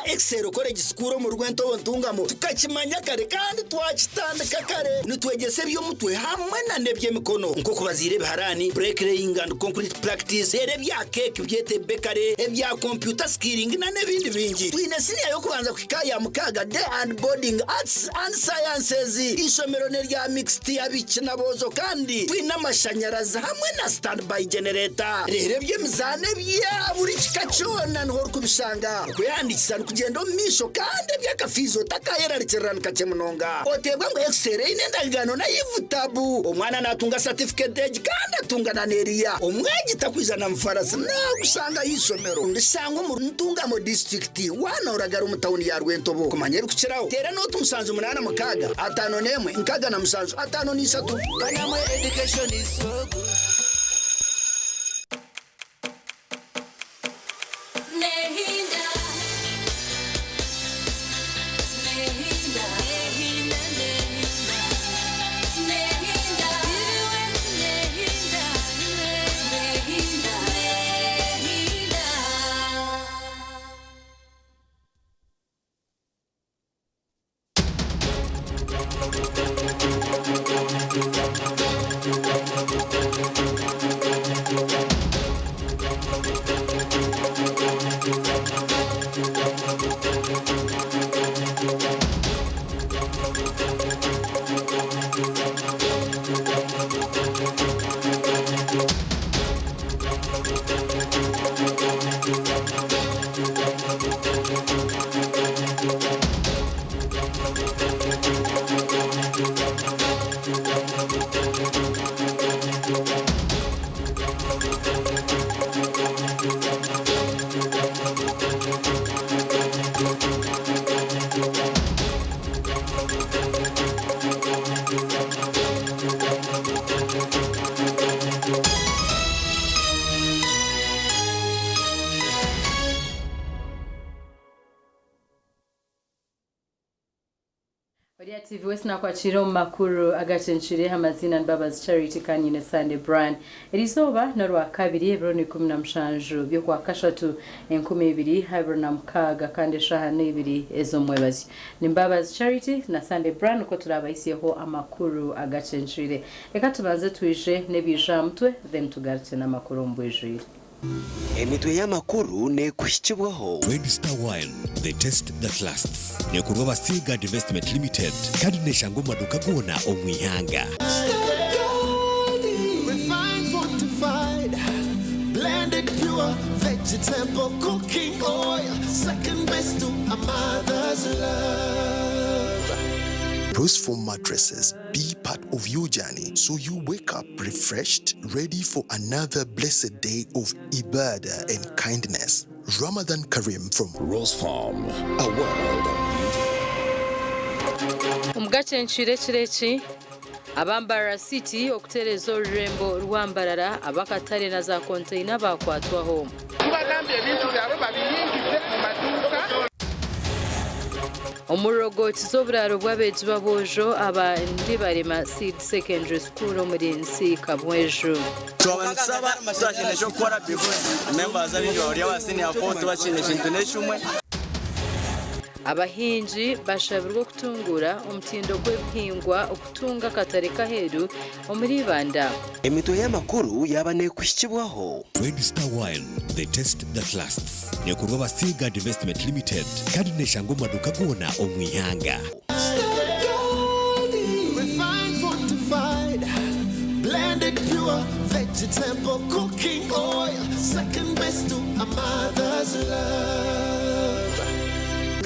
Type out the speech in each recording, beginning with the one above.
Excel kore gisikuro mu rwento ntungamo tukakimanya kare kandi twakitandika kare nitwegese byo mutwe hamwe na nebye mikono nko kubazire biharani break laying and concrete practice ere bya cake byete bekare ebya computer skilling na nebindi bingi twine siniya yo kubanza kwikaya mukaga day and boarding arts and sciences isomero nerya mixed yabikina bozo kandi twine amashanyarazi hamwe na standby generator rere bye mizane bya buri kikacona nho kubishanga kuyandikisa kugenda misho kandi byakafizo takayera ricerana kacemunonga otebwa ngo Excel inendagano na yivutabu umwana natunga certificate kandi atunga na neria umwegi takwizana mfarasa na gusanga yisomero ndisanga mu ntungamo district wana uragara umutawuni ya Rwentobo kumanyera kukiraho tera no tumusanze umunana mukaga atano nemwe nkaga na musanze atano ni 3 kanyamwe education is so good. TV wesna kwa chiro makuru Agacencwire amazina Mbabazi Charity kanyine Sunday brand erizoba norwa kabiri ebroni 17 byo kwa kashatu 12 habona mukaga kandi shahane 2 ezo mwebazi ni Mbabazi Charity na Sunday brand uko turabayisiyeho amakuru Agacencwire reka tubanze twije nebijamtwe then tugarutse na makuru mbwijire Emitwe y'amakuru ne kushikibwaho Red Star Wine, the taste that lasts. Ne kurwa Siga Investment Limited. Kandi neshango maduka gona omwihanga. Refined, fortified, blended pure vegetable cooking oil, second best to a mother's love. Rose Foam mattresses be part of your journey so you wake up refreshed, ready for another blessed day of ibadah and kindness. Ramadan Karim from Rose Foam, a world of beauty. Agacencwire kireki abambara city okuterezo rembo rwambarara abakatare na za container bakwatwaho. Tubagambye bintu byabo babiyingize mu maduka. Omurogoti zobraro bwabeji babojo abandi barema Seed Secondary School muri nsi Kabwejo. Twabansaba mashakinesho gukora because members abinjwa bari abasini apoto bakinesha international. Abahinji bashabirwa kutungura umutindo gw'ebihingwa okutunga katare kaheru omuri banda. Emitwe y'amakuru yabane kushikibwaho Red Star Wine, the taste that lasts. Ne kurwa Siga Investment Limited. Kandi neshango maduka gona omwihanga. Refined, fortified, blended pure vegetable cooking oil, second best to a mother's love.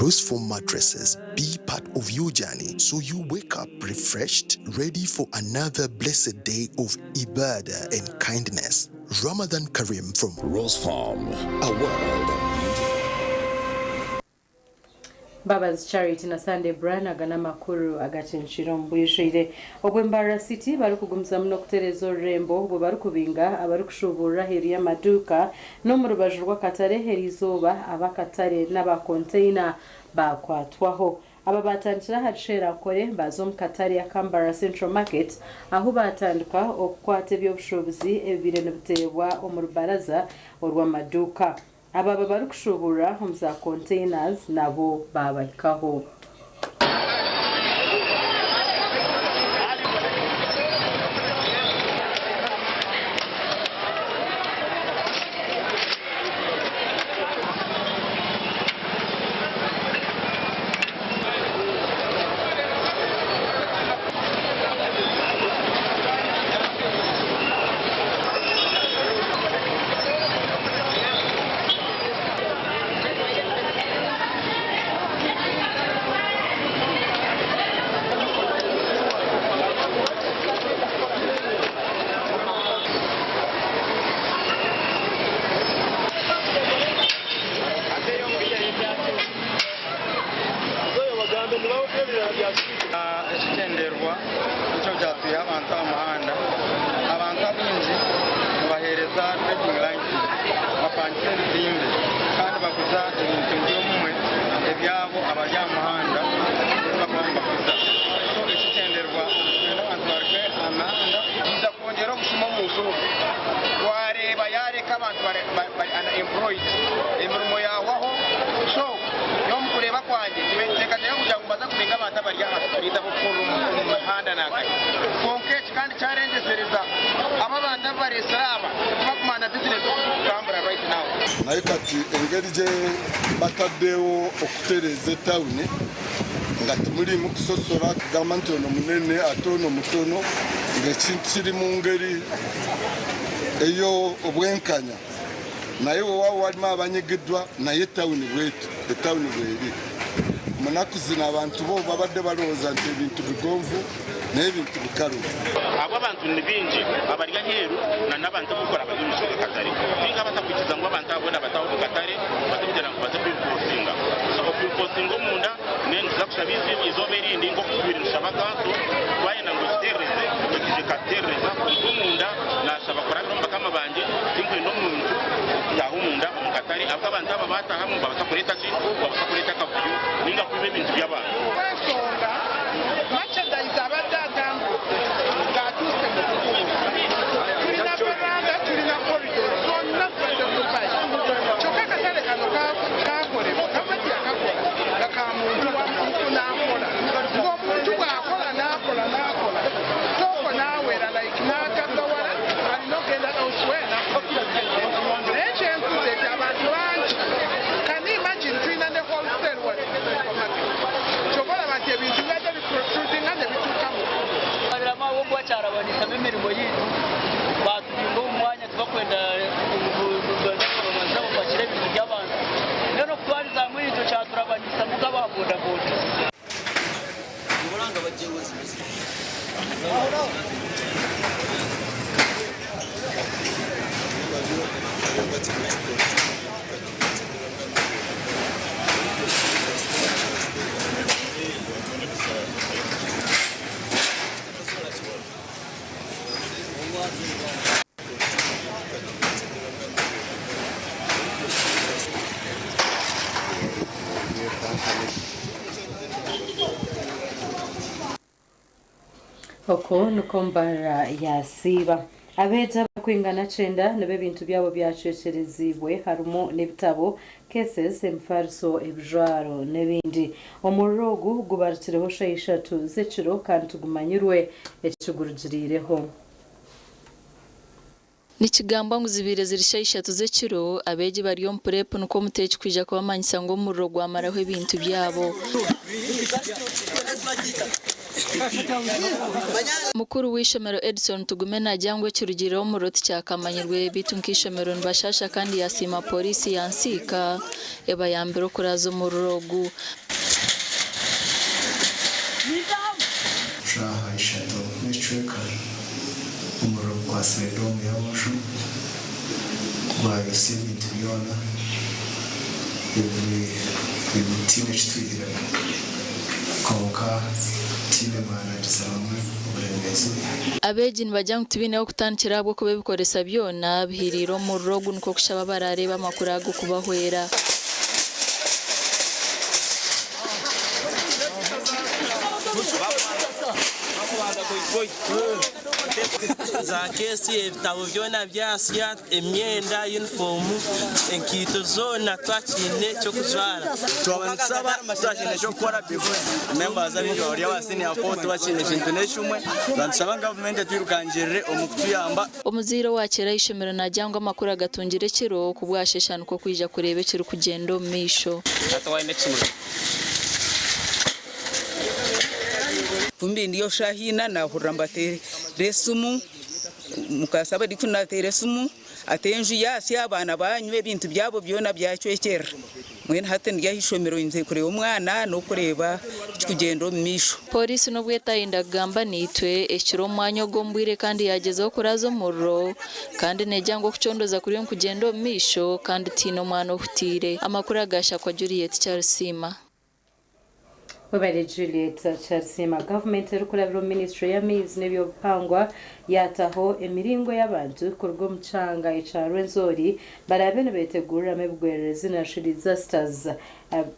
Rose Foam mattresses be part of your journey so you wake up refreshed, ready for another blessed day of ibadah and kindness. Ramadan Karim from Rose Foam, a world of beauty. Mbabazi Charity na Sunday brand agana makuru Agacencwire mbwijire obwembara city bari kugumza muno kuterezo rembo bo bari kubinga abari kushubura heri y'amaduka no mu rubaju rw'akatare herizoba abakatare n'aba container bakwatwaho aba batandikira hashera kore bazo mu katare ya Kambara Central Market aho batandika okukwate by'obushobozi ebire n'ebitebwa omurubaraza orwa maduka aba bari kushobora mu za containers nabo babayikaho. Ekigenderwa nicyo byatuye abantu b'amahanda abantu abinji bahereza trading license bapangise birimbe kandi baguza ibintu by'umwe ibyabo abajyamahanda bakuza so ekigenderwa n'abantu barwe amahanda biza kongera gushima mu zuba wareba yareka abantu bari unemployed imirimo yawaho so yo mukureba kwanjye reka rero kugira ngo baza kumenga abantu bari ahatarita gukora mu mahanda nakaye konkrete kandi challengesereza aba bantu baresaba bakumana business kambura right now naye kati engeri gye bataddewo okutereza etawuni nga temulimu kusosora kugamba nti ono munene ate ono mutono ng'ekintu kiri mu ngeri eyo obwenkanya naye weewaawo walimu abanyigiddwa naye etawuni bwetu etawuni bweri munaku zino abantu bo babadde balowooza nti ebintu bigonvu naye ebintu bikalu abo abantu ni bingi abarya nyeru n'abantu gukora abagurisha katare binga batakukiza ngo abantu abona bataho katare batugira ngo baze kwiposinga so kwiposinga munda nene zakushabizi izoberindi ngo kubirisha bakantu bayina ngo kitereze kikatereza munda nasaba kurabira mbakama banje inkwe no muntu yahumunda mukatare abantu aba batahamwe babasakureta ki babasakureta kavuyo ninga kube ibintu by'abantu basonga macha ndayizaba dadangu gatuse mu tulina veranda tulina corridor zonna twende kubayi choka katale kano kakole kamati akakola gakamuntu wamuntu nakola ng'omuntu bw'akola nakola soko nawera like nakagawala alinogenda elsewhere ekyenkuze abantu bangi can you imagine tulina ne wholesale wa kyobola bati ebintu byadde biprotruding nga ne bituukamu abiramawo gwakyalabanisamo emirimo yiitu batubinga omwanya tubakwenda bakire ebintu by'abantu naye n'okutwalizamu ekyo kyaturabanyisa mugaba wa bodaboda obolanga bajjewozi oko nuko mbara yasiba abeja bakwingana 9 nebe bintu byabo byacecereziwe harimo n'ibitabo cases emfariso ebijwaro nebindi omurrogu gubartireho 3 z'ekiro kandi tugumanyirwe ekigurugirireho Nikigamba ngo zibire zirisha 3 z'ekiro abeji bariyo mprep nuko muteki kwija kubamanyisa ngo umurro gwamaraho ibintu byabo Mukuru w'ishomero Edson Tugumena jangwe kirugiro mu roti cya kamanyirwe bitunkishomero nbashasha kandi yasima polisi yansika eba yambero kurazo mu rurogu shaha ishado n'icweka umurogo wa Sedomu yabashu gwayose ibintu byona ibutine kitwira konka Abejin bajya mutubine okutanikira bwo kube bikoresa byona bihiriro mu rogu nuko kushaba barareba amakurago kubahwera za kesi ibitabo byona byasya emyenda uniform enkito zona twakine cyo kujwara twabansaba twakine cyo gukora because members abinjo bari abasini apoto bakine kintu neshumwe bansaba government twirukangirire omukutuyamba omuziro wakera ishemero najyangwa makuru agatungire kiro kubwasheshanu ko kwija kurebe kiri kugendo misho atwaine kimwe kumbi ndiyo shahina na hurambate resumu mukasaba dikuna teresumu atenju yasi abana banywe bintu byabo byona byacwekera mwene hate ndiya hishomero inze kure umwana no kureba kugendo misho polisi no bwetayinda gamba nitwe ekiro mwanyo gombwire kandi yagezeho kurazo murro kandi nejyango kucondoza kuri kugendo misho kandi tino mwana ofutire amakuru agasha kwa Juliet Charlesima Webale Juliet Charlesima government erukulabiro ministry ya mizi nebyo bupangwa yataho emiringo y'abantu kurwo mucanga icaro nzori barabene betegurira mebwereze nashiri disasters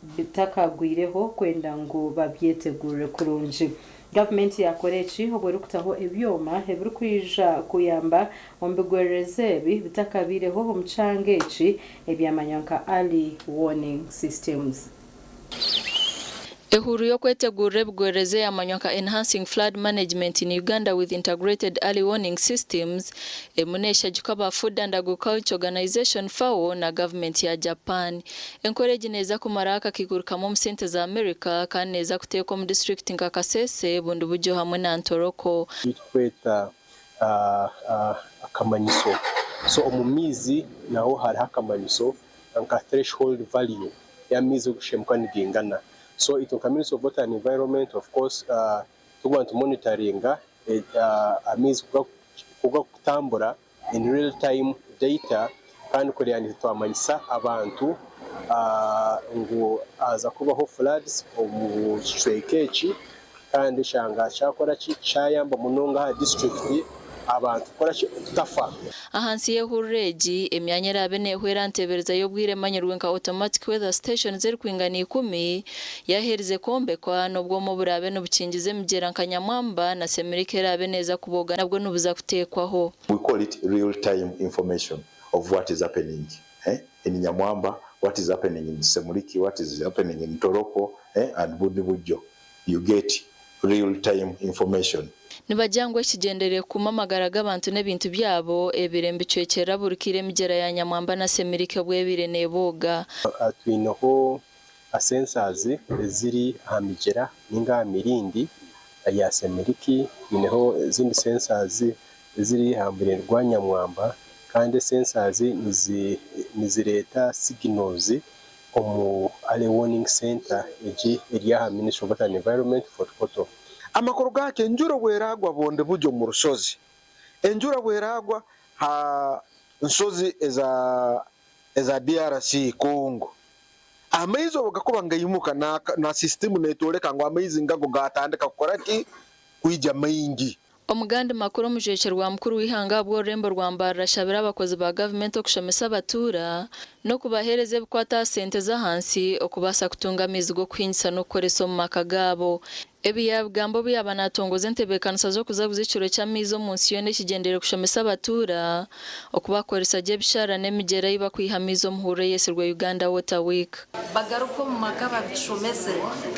bitakagwireho kwenda ngo babyetegurire kurunji government yakorechi obwerukutaho ebyoma ebirukwija kuyamba ombegwereze bitakabireho omucanga eci ebyamanyanka early warning systems Ehuru yo kwetegurira bugwereze amanyoka enhancing flood management in Uganda with integrated early warning systems emunesha jukaba Food and Agriculture Organization FAO na government ya Japan encourage neza kumaraka kigurukamo mu sente za America kandi neza kuteko mu district nka Kasese bundu bujo hamwe na Ntoroko kweta akamanyiso so omumizi naho hari akamanyiso nka threshold value ya mizo gushemka nigingana. So it will Ministry of Water and Environment, of course, to want to monitoring a means kutambura in real time data kandi kuryani twamanisa abantu ngo aza kubaho floods mu Chwekechi kandi shanga cyakora cyayamba munonga district abantu kora tafa ahansi yehureji emyanya rabene hwerantebereza yo bwiremanyirwe nka automatic weather station zeri kwingana 10 yahereze kombe kwa nobwo mu burabe no bukingize migera nkanyamwamba na semirike rabeneza kuboga nabwo nubuza kutekwaho. We call it real time information of what is happening in Nyamwamba, what is happening in Semuriki, what is happening in Toroko and Budibujo. You get real time information. Nibajangwe kigendere kumamagaraga abantu n'ebintu byabo ebirembe cwekera burikire migera ya Nyamwamba na semirike bwebire neboga twinoho sensors ziri hamigera ninga mirindi ya semiriki ineho zindi sensors ziri hambere rwa Nyamwamba kandi sensors nizireta signals omu early warning center eji iriya Ministry of Water and Environment for photo amakuru gake njuro weragwa bonde bujo mu rushozi enjura weragwa ha nsozi eza DRC Congo amaizo bagakuba ngayimuka na system netoleka ngo amaizi ngago gatandika kukoraki kwija maingi omugande makuru mujecerwa mukuru wihanga bwo rembo rwambara shabira abakozi ba government okushomesa abatura no kubahereze bukwata sente za hansi okubasa kutunga mizigo kwinyisa no koreso mu makagabo ebiyagambo byabanatongoze ntebekanisa zo kuzaguza iciro cy'amizo munsi yone kigendere kushomesa abatura okubakoresa je bishara nemigera iba kwihamizo muhure yeserwa Uganda Water Week bagaruko mu makaba bishomese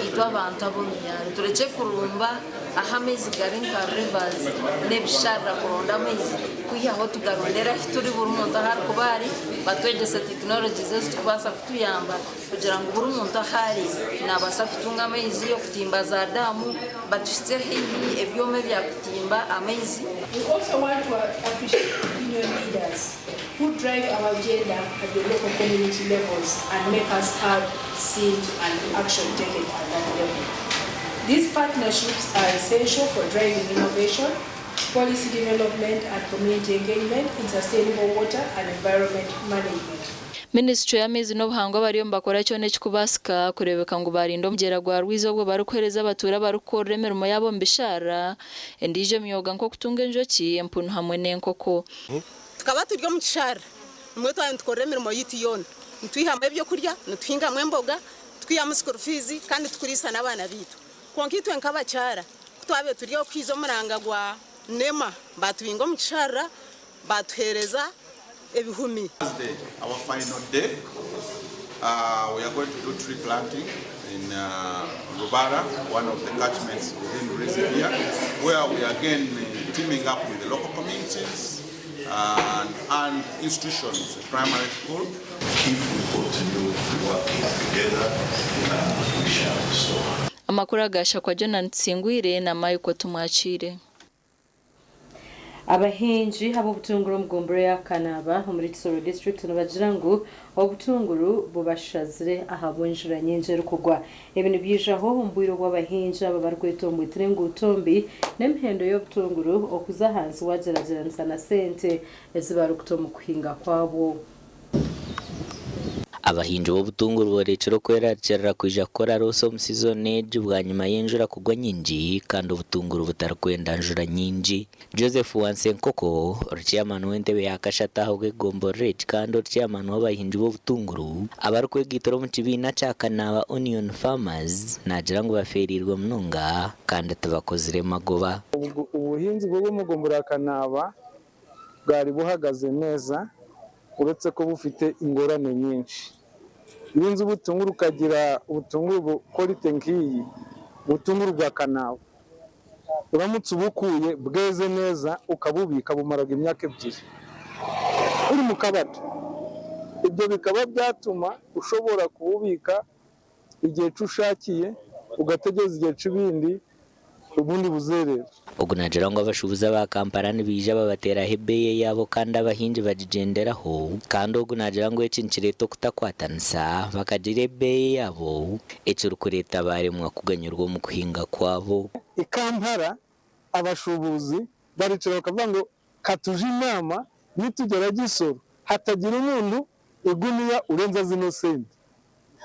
itwa abantu abo myari turece kurumba ahamezi garinka rivers nebishara kuronda amezi kuyaho tugarondera turi burumuntu hari kubari batwegese technologies zo kubasa kutuyamba kugira ngo burumuntu hari nabasa kutunga amezi yo kutimba za damu batushitse hihi ebyome bya kutimba amezi. We also want to appreciate union leaders who drive our agenda at the local community levels and make us have seen and action taken at that level. These partnerships are essential for driving innovation, policy development and community engagement in sustainable water and environment management. Ministry ya mizi no buhangwa bariyo mbakora cyone cyukubasika kurebeka ngo barindo mugera gwa rwizo bwo barukohereza abatura barukore mirimo yabo mbishara endije myoga nko kutunga njoki empunu hamwe nenkoko tukaba turyo mu cyara mwe twa tukore mirimo yiti yone ntwihamwe byo kurya ntwingamwe mboga twiyamusukuru fizi kandi tukurisa nabana bitu konkitwe nkabacyara twabe turiyo kwizo muranga gwa nema batubingo mu kishara batuhereza ebihumi. Our final day, we are going to do tree planting in Rubara, one of the catchments within Rizibia, where we are again teaming up with the local communities and institutions, primary school. If we continue working together, we shall restore. Amakuru agasha kwa Jonathan Tsingwire na Mayuko tumwachire. Abahinji habo butunguru mgombero ya Kanaba muri Tsoro district n'abagira ngo obutunguru bubashazire ahabonjura nyenje rukugwa ibintu byijaho umbwiro w'abahinji aba barwetomwe trengo utombi n'emhendo yo butunguru okuza hansi wagerageranisa na sente ezibarukutomu kuhinga kwabo. Abahinji b'obutunguru borecero kwerarikirira kuja kora roso mu season age bwa nyuma y'enjura kugwa nyinji kandi obutunguru butarikwenda njura nyinji. Joseph Wansenkoko chairman w'entebe ya Kashataho gw'Egombo Ridge kandi chairman w'abahinji b'obutunguru abarkwegitoro mu kibiina kya Kanaba Onion Farmers nagira ngo baferirwe munonga kandi tubakozire magoba. Ubuhinzi bwo mu Gombo ya Kanaba bwari buhagaze neza uretse ko bufite ingorane nyinshi. Ibinzu butunguru ukagira ubutunguru quality nkiyi butunguru bwa Kanaba uramutse ubukuye bweze neza ukabubika bumaraga imyaka 2 uri mu kabati. Ibyo bikaba byatuma ushobora kububika igihe cyushakiye ugategeza igihe cy'ibindi ubundi buzerera. Ubwo nagira ngo abashubuza ba Kampala nibija babatera hebeye yabo kandi abahinji bajigenderaho kandi ubwo nagira ngo ekinchireto kutakwatanisa bakagire beye yabo ekirukureta bari mu kuganyurwa mu kuhinga kwabo. Ikampara abashubuzi baricara bakavuga ngo katuje inama nitugera gisoro hatagira umuntu iguniya urenza zino sente.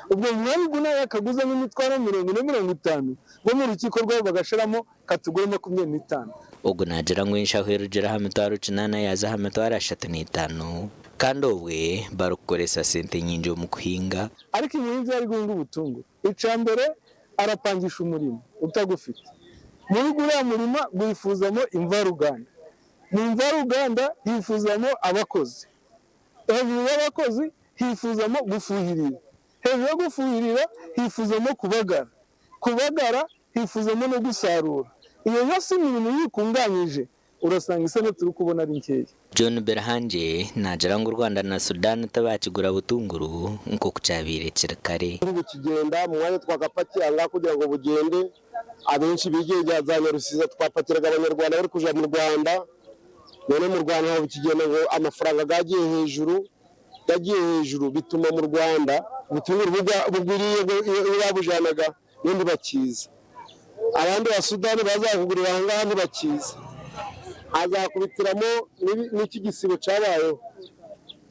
Ubwo mwari guna yakaguza n'imitwaro 40-50 bo mu rukiko rwabo bagashiramo katugure 25. Ubwo nagira ngo inshahwerugera hamitwaro 8 yaza hamitwaro 35 kandi we barukoresa sente nyinje mu kuhinga. Ariko inyinzi ari gunga ubutunguru icambere arapangisha umurimo utagufite muri gura murima gwifuzamo imvaruganda mu imvaruganda hifuzamo abakozi hejuru y'abakozi hifuzamo gufuhirira hejuru yo gufuhirira hifuzamo kubagara hifuzamo no gusarura. Iyo yose imirimo yikunganyije urasanga isano turi kubona ari nkeya. John Berhanje nagira ngo Rwanda na Sudan tabakigura butunguru nko kucabire kirekare ngo kigenda mu mwanya twakapakiranga kugira ngo bugende abenshi bigeje azanya rusiza twapakiraga abanyarwanda bari kuja mu Rwanda none mu Rwanda aho bikigenda ngo amafaranga gagiye hejuru bituma mu Rwanda ubutunguru bugwiriye babujanaga n'indi bakiza abandi ba Sudan bazakugurira ahangaha ntibakiza azakubitiramo n'iki gisibo cyabayeho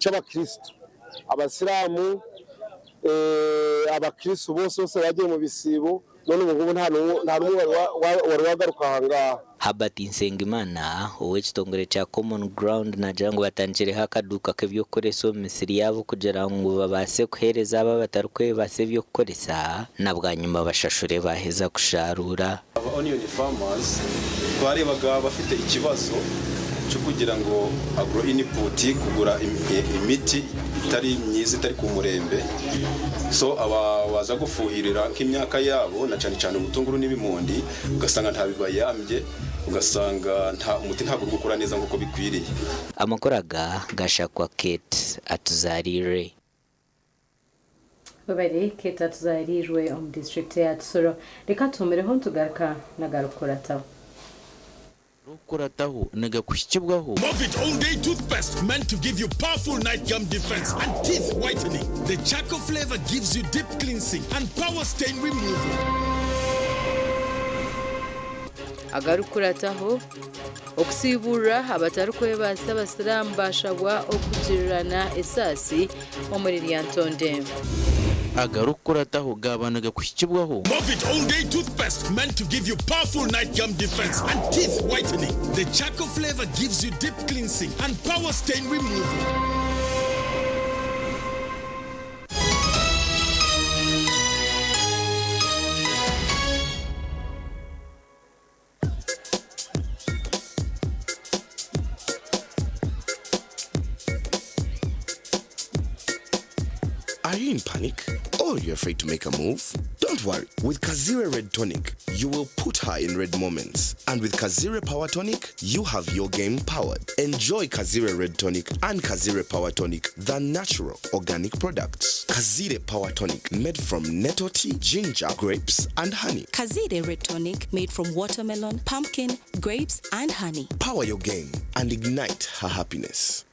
cy'abakristo abasilamu abakristo bose bagiye mu bisibo none ubu nta n'umwe wari wagaruka ahangaha. Habati Nsengimana uw'ekitongore cya Common Ground nagira ngo batangireho akaduka k'ebyo koreso misiri yabo kugira ngo babase kuhereza aba batarukwe base byo koresa na bwa nyuma bashashure baheza kusharura. Aba Onion Farmers twarebaga bafite ikibazo cyo kugira ngo agro input kugura imiti itari myiza itari ku murembe, so aba baza gufuhirira nk'imyaka yabo na cyane cyane ubutunguru n'ibimondi ugasanga nta bibayambye ugasanga nta umuti ntabwo gukura neza nkuko bikwiriye. Amakoraga gashakwa Kate atuzarire babere Kate atuzarirwe mu district ya Tsoro. Reka tumereho tugaruka nagarukorataho Rukurataho nagakushyibwaho. Movit All Day Toothpaste meant to give you powerful night gum defense and teeth whitening. The charcoal flavor gives you deep cleansing and power stain removal. Agarukurataho okusibura abatarukwe basa abasilamu bashabwa okugirirana esasi omuri lyantonde. Agarukurataho gabanaga kushyibwaho. Movit All Day Toothpaste meant to give you powerful night gum defense and teeth whitening. The charcoal flavor gives you deep cleansing and power stain removal. in panic? Or you're afraid to make a move? Don't worry. With Kazire Red Tonic, you will put her in red moments. And with Kazire Power Tonic, you have your game powered. Enjoy Kazire Red Tonic and Kazire Power Tonic, the natural organic products. Kazire Power Tonic, made from nettle tea, ginger, grapes, and honey. Kazire Red Tonic, made from watermelon, pumpkin, grapes, and honey. Power your game and ignite her happiness.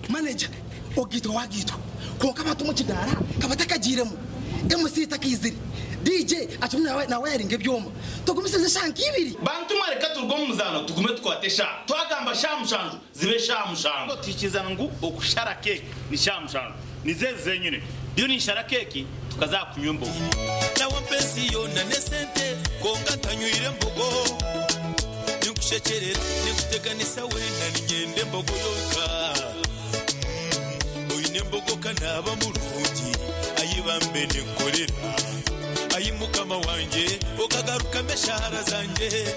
Manager, ogito wagito. Ko kama tumuchidara, kama takajiremu. MC takiziri. DJ atumna na wiring ebyoma. Tugumiseze shanki ibiri. Bantu mareka turgo muzano tugume twatesha. Twagamba shamushanju zibe shamushanju. Tikizana ngu okushara cake ni shamushanju. Nizeze nyine. Dio ni shara cake tukaza kunyumba. Na wampesi yona nesente konga tanywire mbogo. Nikushecherera nikuteganisa wenda ninyende mbogo yoka. Oyine mbogo kanaba mulungi ayibambe nekolera.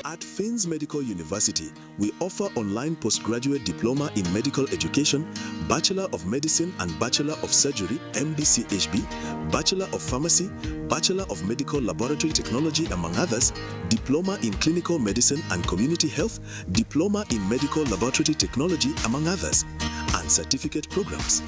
At Fins Medical University, we offer online postgraduate diploma in medical education, Bachelor of Medicine and Bachelor of Surgery, MBCHB, Bachelor of Pharmacy, Bachelor of Medical Laboratory Technology, among others, Diploma in Clinical Medicine and Community Health, Diploma in Medical Laboratory Technology, among others, and certificate programs.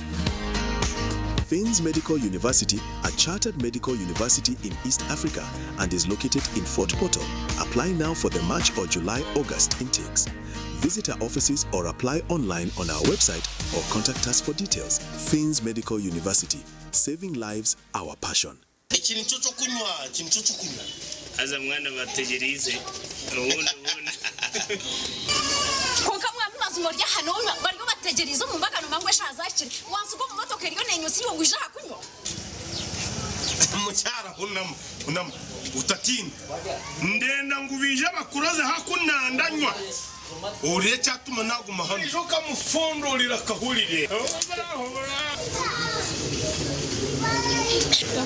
Fins Medical University, a chartered medical university in East Africa and is located in Fort Portal. Apply now for the March or July-August intakes. Visit our offices or apply online on our website or contact us for details. Fins Medical University, saving lives, our passion. Aza mwana bategerize ubundi konka mwana mazumorya hano bari bategerize mu mbagano mangwe shazakiri wansuko mu motoka iriyo nenyusi yo gwija hakunyo mucyara unam utatinda ndenda ngubije bakuroze hakunandanywa uriye cyatuma naguma hano joka mufundurira kahurire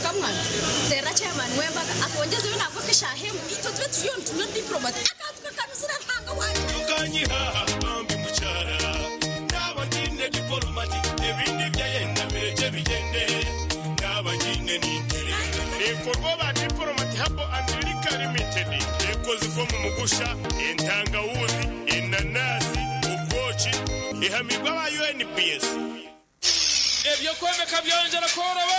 Kamwana tera chairman wembaga akongeze binako kishahemu ito twe tuyon tuno diplomat akatuka kanusira hanga wanje ukanyiha ambi mucyara n'abagine diplomat ebindi byayenda bireje bigende n'abagine n'intere ekorwa ba diplomat habo America Limited ekoze ko mu mugusha intangawuzi inanasi ukochi ihamigwa ba UNPS ebyo kwemeka byongera koroba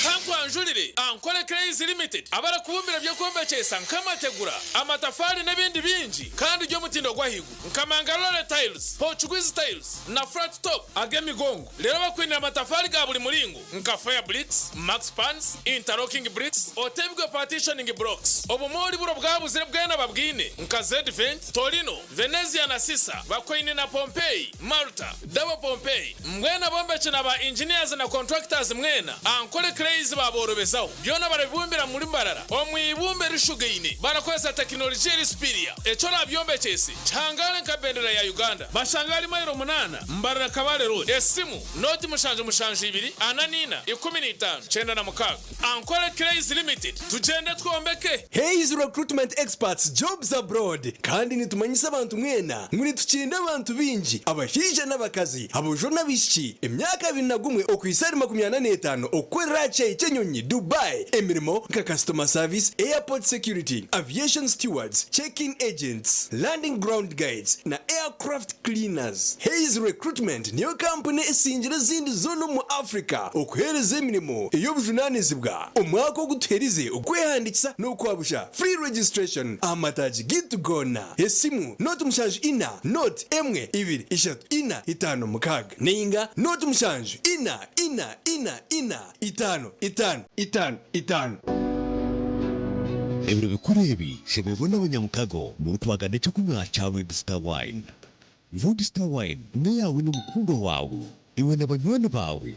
kankwanjurire ankole Crazy Limited abara kubumbira byo kombekesa nkamategura amatafari n'ebindi bingi kandi ryo mutindo gwahigu nkamangalole tiles Portuguese tiles na flat top agemigongo lero bakwina amatafari ga buli mulingo nka fire bricks max pans interlocking bricks otebwe partitioning blocks obumoli buro bwabuzire bwena babwine nka Z-Vent Torino Venezia na Sisa bakwine na Pompeii Malta double Pompeii mwena bombeche na ba engineers na contractors mwena ankole Crazy baborobezaho byona barabumbira muri mbarara omwibumbe rishugeine barakosa technology rispiria echo nabyombe chesi changale nkabendera ya Uganda bashangali mayiro 8 mbarara kabale road esimu noti mushanje 2 ananina 15 chenda na mukaga ankole Crazy Limited tugende twombeke Hayes Recruitment Experts Jobs Abroad kandi nitumanyisa abantu mwena nguni tukinda abantu bingi abashije n'abakazi abojona bishiki emyaka 21 okwisari 85 okwera chenyonyi Dubai emirimo nka customer service airport security aviation stewards check-in agents landing ground guides na aircraft cleaners. Hayes Recruitment niyo company esingira zindi zono mu Africa okuhereza emirimo ey'obujunanizibwa omwaka oguterize okwehandikisa n'okwabusha free registration amataji gitugona esimu not mushanju ina not emwe 2 3 4 5 6 ninga not mushanju ina 5 Ebiro bikuru ebi shebona abanyamukago mutwagane cyo kunywa cha Webster Wine. Webster Wine ni yawe n'umukundo wawe iwe n'abanywana bawe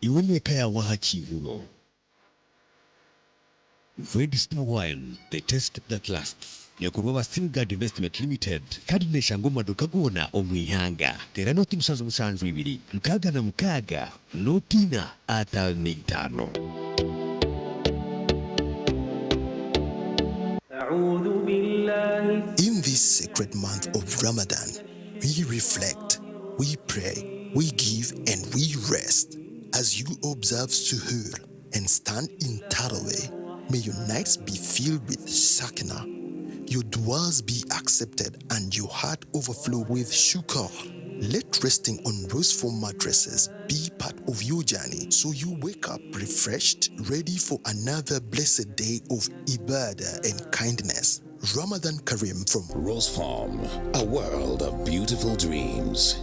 iwe neka yawe hakiruno. Webster Wine, the taste that lasts. Yakuruwa Singard Investment Limited kadine shango maduka gona omwihanga tera noti musanzu 2 mkaga na mkaga notina ata 5. In this this sacred month of Ramadan, we reflect, we pray, we give, and we rest. As you observe Suhoor and stand in Taraweh, may your nights be filled with sakina, your du'as be accepted, and your heart overflow with shukr. Let resting on rose-foam mattresses be part of your journey, so you wake up refreshed, ready for another blessed day of ibadah and kindness. Ramadan Kareem from Rose Farm, a world of beautiful dreams.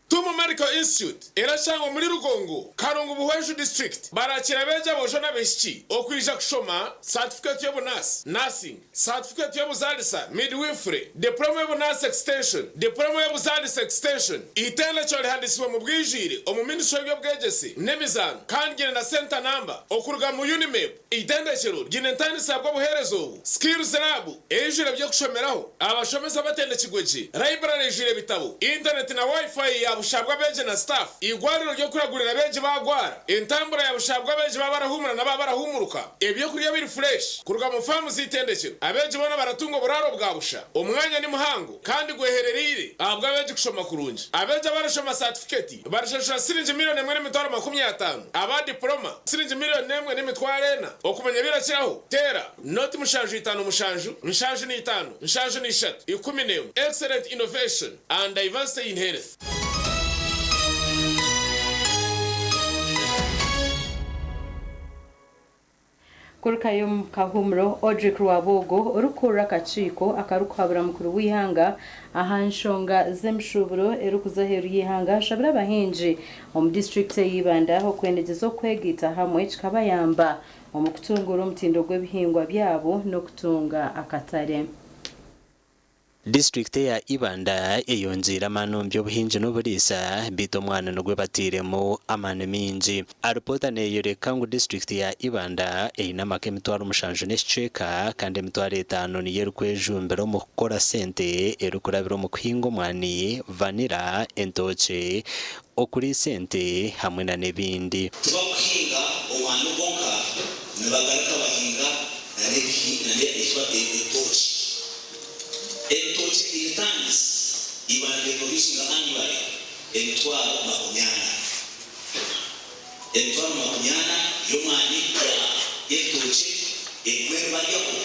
Tumu Medical Institute irashangwa muri Rugongo Karongo Buhweju District barakira beja bojona beshiki okwija kushoma certificate y'obunasi nursing certificate y'obuzalisa midwifery diploma y'obunasi extension diploma y'obuzalisa extension itele chole handiswa mu bwijire omu ministry y'obwegesi nemizano kandi na center number okuruga mu Unimap itendekero ginentani sabwo buherezo skills lab ejire byo kushomeraho abashomeza batende kigweji library jire bitabo internet na wifi ya bushabwa beje na staff igwariro ryo kuragurira beje bagwara intambura ya bushabwa beje babarahumura na babarahumuruka ebyo kuriya biri fresh kuruga mu farm zitendekero abeje bona baratunga buraro bwa busha umwanya ni muhango kandi gwehererire abwa beje kushoma kurunji abeje barashoma certificate barashasha sirinje miliyoni 1.50 aba diploma sirinje miliyoni 1.40 okumenya birakiraho tera not mushanju 5 mushanju mushanju ni 5 mushanju ni 7 10 excellent innovation and diversity in health. Kurukayum kahumro Odrick Rwabogo urukura kachiko akarukhabura mukuru wihanga ahanshonga zemshuburo erukuzaheru yihanga shabira bahinji mu district y'Ibanda ho kwendegezo kwegita hamwe kikabayamba mu kutungura umutindo gw'ebihingwa byabo no kutunga akatare. District ya Ibanda eyonzira manombe obuhinji n'oburisa bito mwana nogwe batiremo amane minji aripota neyoreka ngo district ya Ibanda eyina make mitwaro mushanju n'esheka kandi mitwaro 5 niyo rukwejumbero mu gukora sente erukurabiro mu kuhinga mwani vanira entoche okuri sente hamwe na nebindi tubakuhinga omwana bonka nibagaruka bahinga na ishwa entoche entoche ilitans ibana revolution annually entwaro makunyana yomani ya entoche ekwerwa yako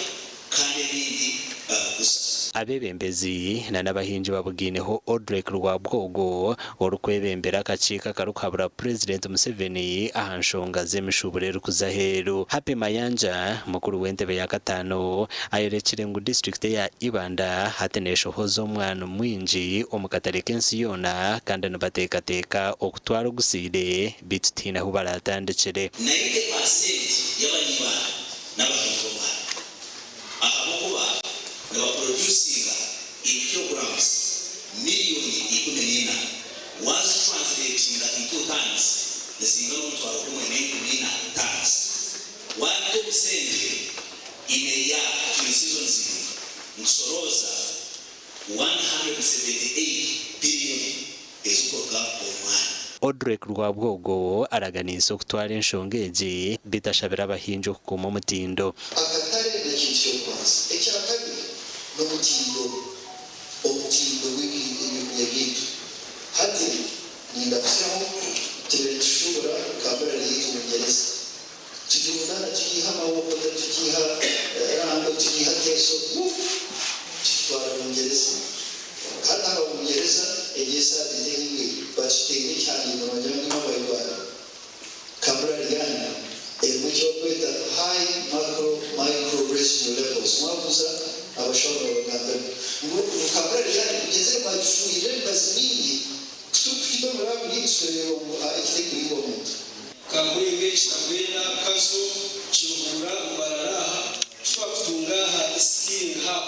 kandi bindi bakusa abebembezi na nabahinji babugineho Odrick Rwabwogo orukwebembera akacika karukabura President Museveni ahanshonga zemishubure rukuzaheru Happy Mayanja mukuru w'entebe ya gatano ayerekire ngo district ya Ibanda hatenesho hozo mwana mwinji omukatare kensi yona kandi nabatekateka okutwara guside bitutina hubaratandekere 90% y'abanyiba n'abahinzi ahabokuba producing in kilograms million was translating into tons the single one tons 1% in a year to the season Msoroza 178 billion is Odrick Rwabwogo araganisa okutwara enshongeji bitashabira abahinji okukuma omutindo akatare n'ekintu kwanza ekyakabiri n'omutindo w'ebintu hati nindakusemo tushobora kamera yitu Uingereza tukimunana tukiha amaboko tukiha rando tukiha teso tukitwara Uingereza hata aba Uingereza egesa ndenge bashitenge cyane mu banyamwe n'abayibana kamera yana emucyo kwita high micro rescue levels mwabuza abashobora baganda ngo kamera yana kugeze bayifuire bazimini tukitoma bw'iswero mu ikitego y'umuntu kamwenge cyabwena kazo cyubura bararaha twatunga ha skiing hub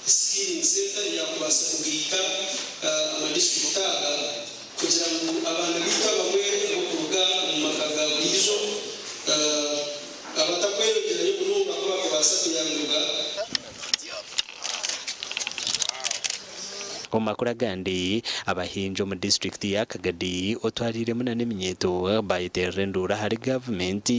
skiing center ya kubasa kugita amadistrictaga kugira ngo abantu bita bamwe bo kuruga mu makaga bwizo abatakwegera yo kununga ko bakubasa kuyanguga omakura gandi abahinjo mu district ya Kagadi otwarire muna n'eminyeto bayiterendura hari government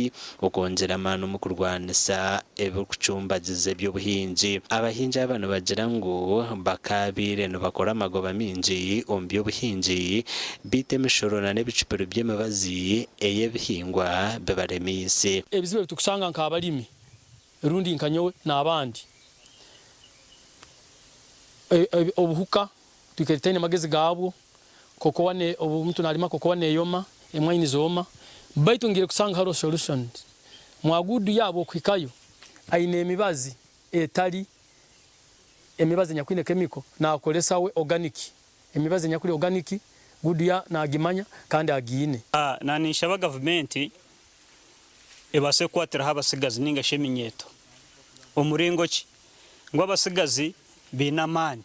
okongera manu mu kurwanisa ebukucumbagize by'obuhinji abahinji abantu bagira ngo bakabire no bakora amagoba minji by'obuhinji bite mishorona n'ebicupiro by'Mbabazi eyebihingwa bebaremise ebizibe tukusanga nkabalimi rundi nkanyowe n'abandi obuhuka tukeretene magezi gabo koko wane omuntu nalima koko wane yoma emwine zoma baitu ngire kusanga haro solutions mwagudu yabo kwikayo aine emibazi etali emibazi nyakwine chemical na kolesa we organic emibazi nyakuri organic gudu ya na agimanya kandi agine nani shaba government ebase kwatira habasigazi ninga sheminyeto omuringo ki ngo abasigazi binamani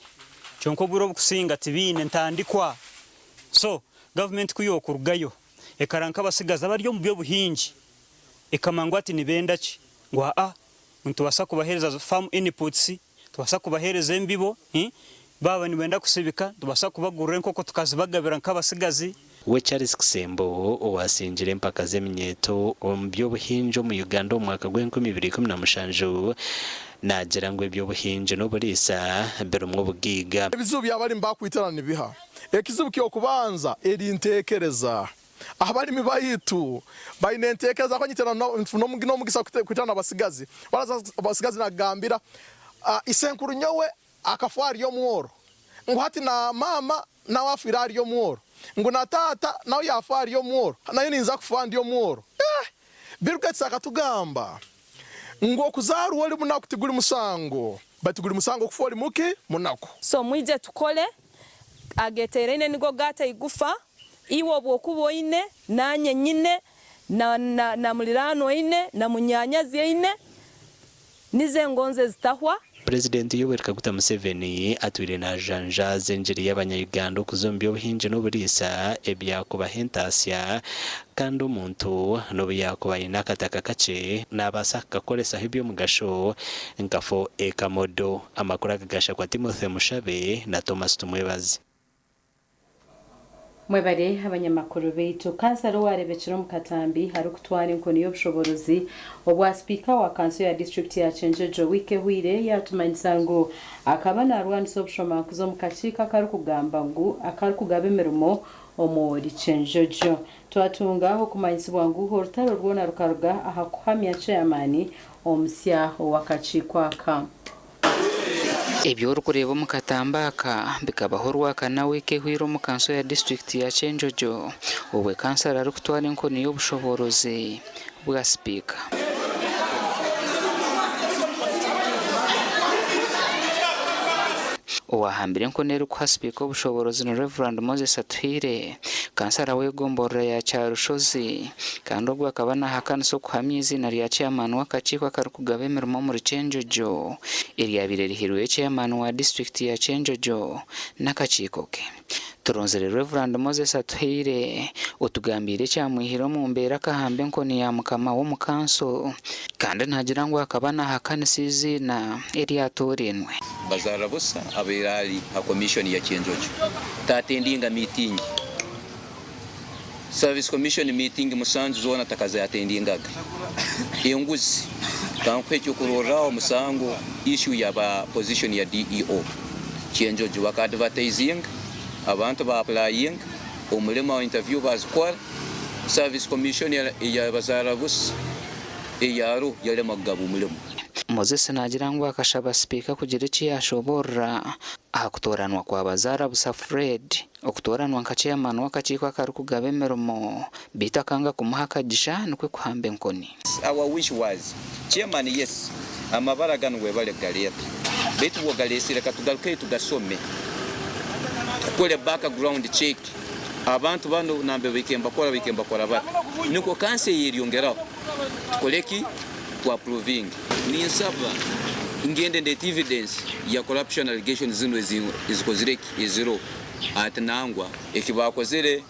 chonko buro kusinga tibine ntandikwa so government kuyo kurugayo ekaranka abasigazi abaryo mu byo buhinji ekamangwa ati nibenda ki ngo muntu basa kubahereza farm inputs tubasa kubahereza embibo baba nibenda kusibika tubasa kubagurira nkoko tukazibagabira nk'abasigazi we Charles Kisembo owasinjire mpaka z'eminyeto byo buhinjo mu Uganda omwaka gw'2017 nagira ngo ebyo buhinje no burisa berumwe bugiga ebizubu yabali mbakwiterana biha ekizubu kyo kubanza eri ntekereza abali mibayitu bayinentekereza ko nyitera no mugisa kwitana abasigazi abasigazi nagambira isenkuru nyowe akafwari yo muoro ngo hati na mama na wafirari yo muoro ngo na tata nawe yafari yo muoro nayo ninza kufandi yo muoro birukatsa akatugamba ngo kuzaru wali munako tiguri musango batiguri musango kufori muki munako so mwije tukole ageterene nigo gata igufa iwo bwokubo ine nanye nyine na mulirano ine na munyanyazi ine nize ngonze zitahwa President Yoweri Kaguta Museveni atwire na janja zenjiri y'abanyayuganda kuzombi obuhinje n'oburisa ebyakubahentasya kandi omuntu n'obuyakubayina akataka kace n'abasa kakolesa ibyo mugasho nkafo ekamodo amakuru agagasha kwa Timothy Mushabe na Thomas Tumwebazi mwebare abanyamakuru beitu kansaro warebekiro mu Katambi hari kutwara inkoni y'obushoborozi obwa speaker wa kanso ya district ya Chenjejo wike hwire yatumanyisa ngo akaba na rwanso obushoma kuzo mu kachika kari kugamba ngo akari kugaba emirimo omuri Chenjejo twatunga ho kumanyisibwa ngo hortaro rwona rukaruga aha kuhamya chairman omusya wakachikwa ka ebyo rukureba mu Katambaka bikabaho rwakana wike hwiro mu kanso ya district ya Chenjejo obwe kansara ari kutwara inkoni y'obushoborozi bwa speaker owahambire nkonero kwa speaker obushoborozi no Reverend Moses Atuhire kansara wegomborera ya Charushozi kandi ogwa kabana hakanso kuhamya izina rya chairman w'akachiko kari kugaba emirimo muri Chenjejo eryabire rihirwe chairman wa district ya Chenjejo n'akachiko ke turonzere Reverend Moses Atuhire otugambire cyamwihiro mu mbera kahambe nkoni ya mukama wo mukanso kandi ntagira ngo akabana hakanisizi na eryatorenwe bazarabusa abirali ha commission ya Chenjejo tatendinga meeting service commission meeting musanzu zona takaza atendingaga enguzi kankwecho kurora omusango issue ya ba position ya DEO Chenjejo waka advertising abantu ba applying umulema wa interview bazikora service commission ya bazarabusa eyaro yale magabu umulema Moses nagira ngo akashaba speaker kugira iki yashobora akutoranwa kwa bazara busa Fred okutoranwa nka chairman wakachiko akari kugaba emirimo bitakanga kumuhakagisha nikwe kuhambe nkoni our wish was chairman yes amabara ganwe bale galeta betu wogalesire katugaruke tugasome tukole background check abantu bano nambe bikemba kora bati niko kanse yiriyongeraho tukoleki to approving ni nsaba ingende net evidence ya corruption allegations zino izikozireki izero atanangwa ekibakozere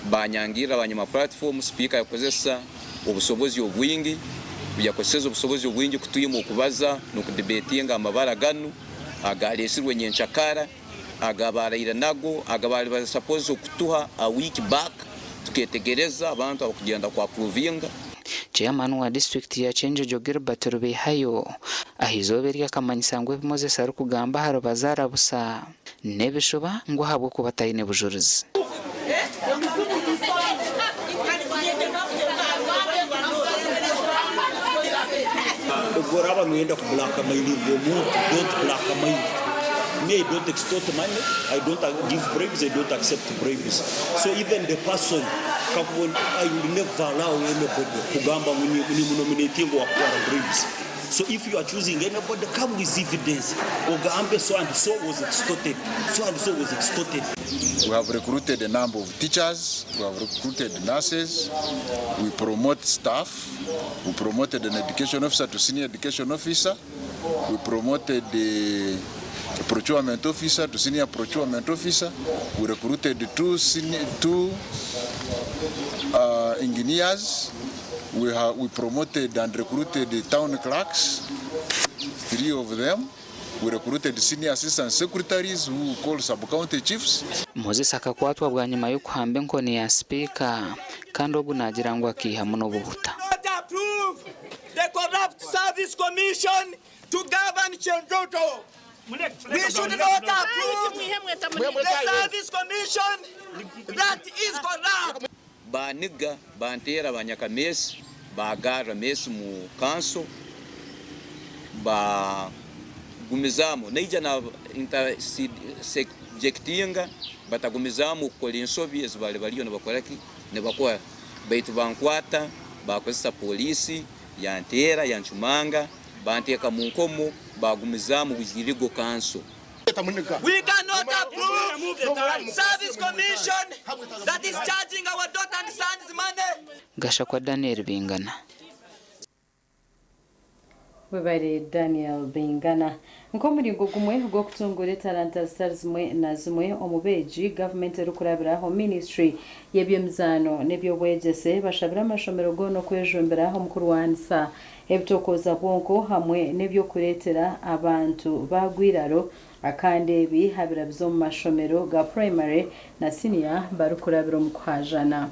banyangira abanyama platform speaker yakozesa obusobozi obwingi byakozesa obusobozi obwingi kutuyimo kubaza no kudebatinga amabara ganu agalesirwe nyenchakara agabarira nago agabari ba suppose kutuha a week back tuketegereza abantu abakugenda kwa provinga. Chairman wa district ya Chenjo Gilbert Rubihayo ahizoberi akamanyisangwe bimoze saru kugamba haro bazara busa nebishoba ngo habwo kubatayine bujurizi. Agora mwenda ku black mail don't black mail. Me, I don't extort money, I don't give bribes, I don't accept bribes. So even the person, I will never allow anybody to gamba nominating or bribes. So if you are choosing anybody, come with evidence. Ogambe so and so was extorted. So and so was extorted. We have recruited a number of teachers, we have recruited nurses, we promote staff, we promoted an education officer to senior education officer, we promoted the procurement officer to senior procurement officer. We recruited two engineers. We promoted and recruited the town clerks, 3 of them. We recruited senior assistant secretaries who call sub-county chiefs. Moses akakwatwa bwa nyuma yo kuhamba nkoni ya speaker kandi obunagira ngo akiha muno buhuta. Approve the Corrupt Service Commission to govern Chenjoto. We should not approve the Service Commission that is corrupt. Baniga bantera banyakamesi bagara mesi mu council ba gumizamo neija na intersectinga batagumizamo ko linsobi ezibale baliyo ne bakoraki ne bakwa baitu bankwata bakozesa polisi yantera yanchumanga banteka mu nkomo bagumizamo kuzirigo council. We cannot approve the Service Commission that is charging our daughter and sons money. Gasha kwa Daniel Bingana. Webari Daniel Bingana. Nkomuringo gumwe go kutungura talanta stars mwe na zimwe omubeji government rukurabiraho ministry yebyemzano nebyo bwegese bashabira amashomero gono kwejomberaho mukuru wansa ebitokoza bwonko hamwe nebyo kuretera abantu bagwiraro akande bihabira byo mu mashomero ga primary na senior barukurabiro mu kwajana.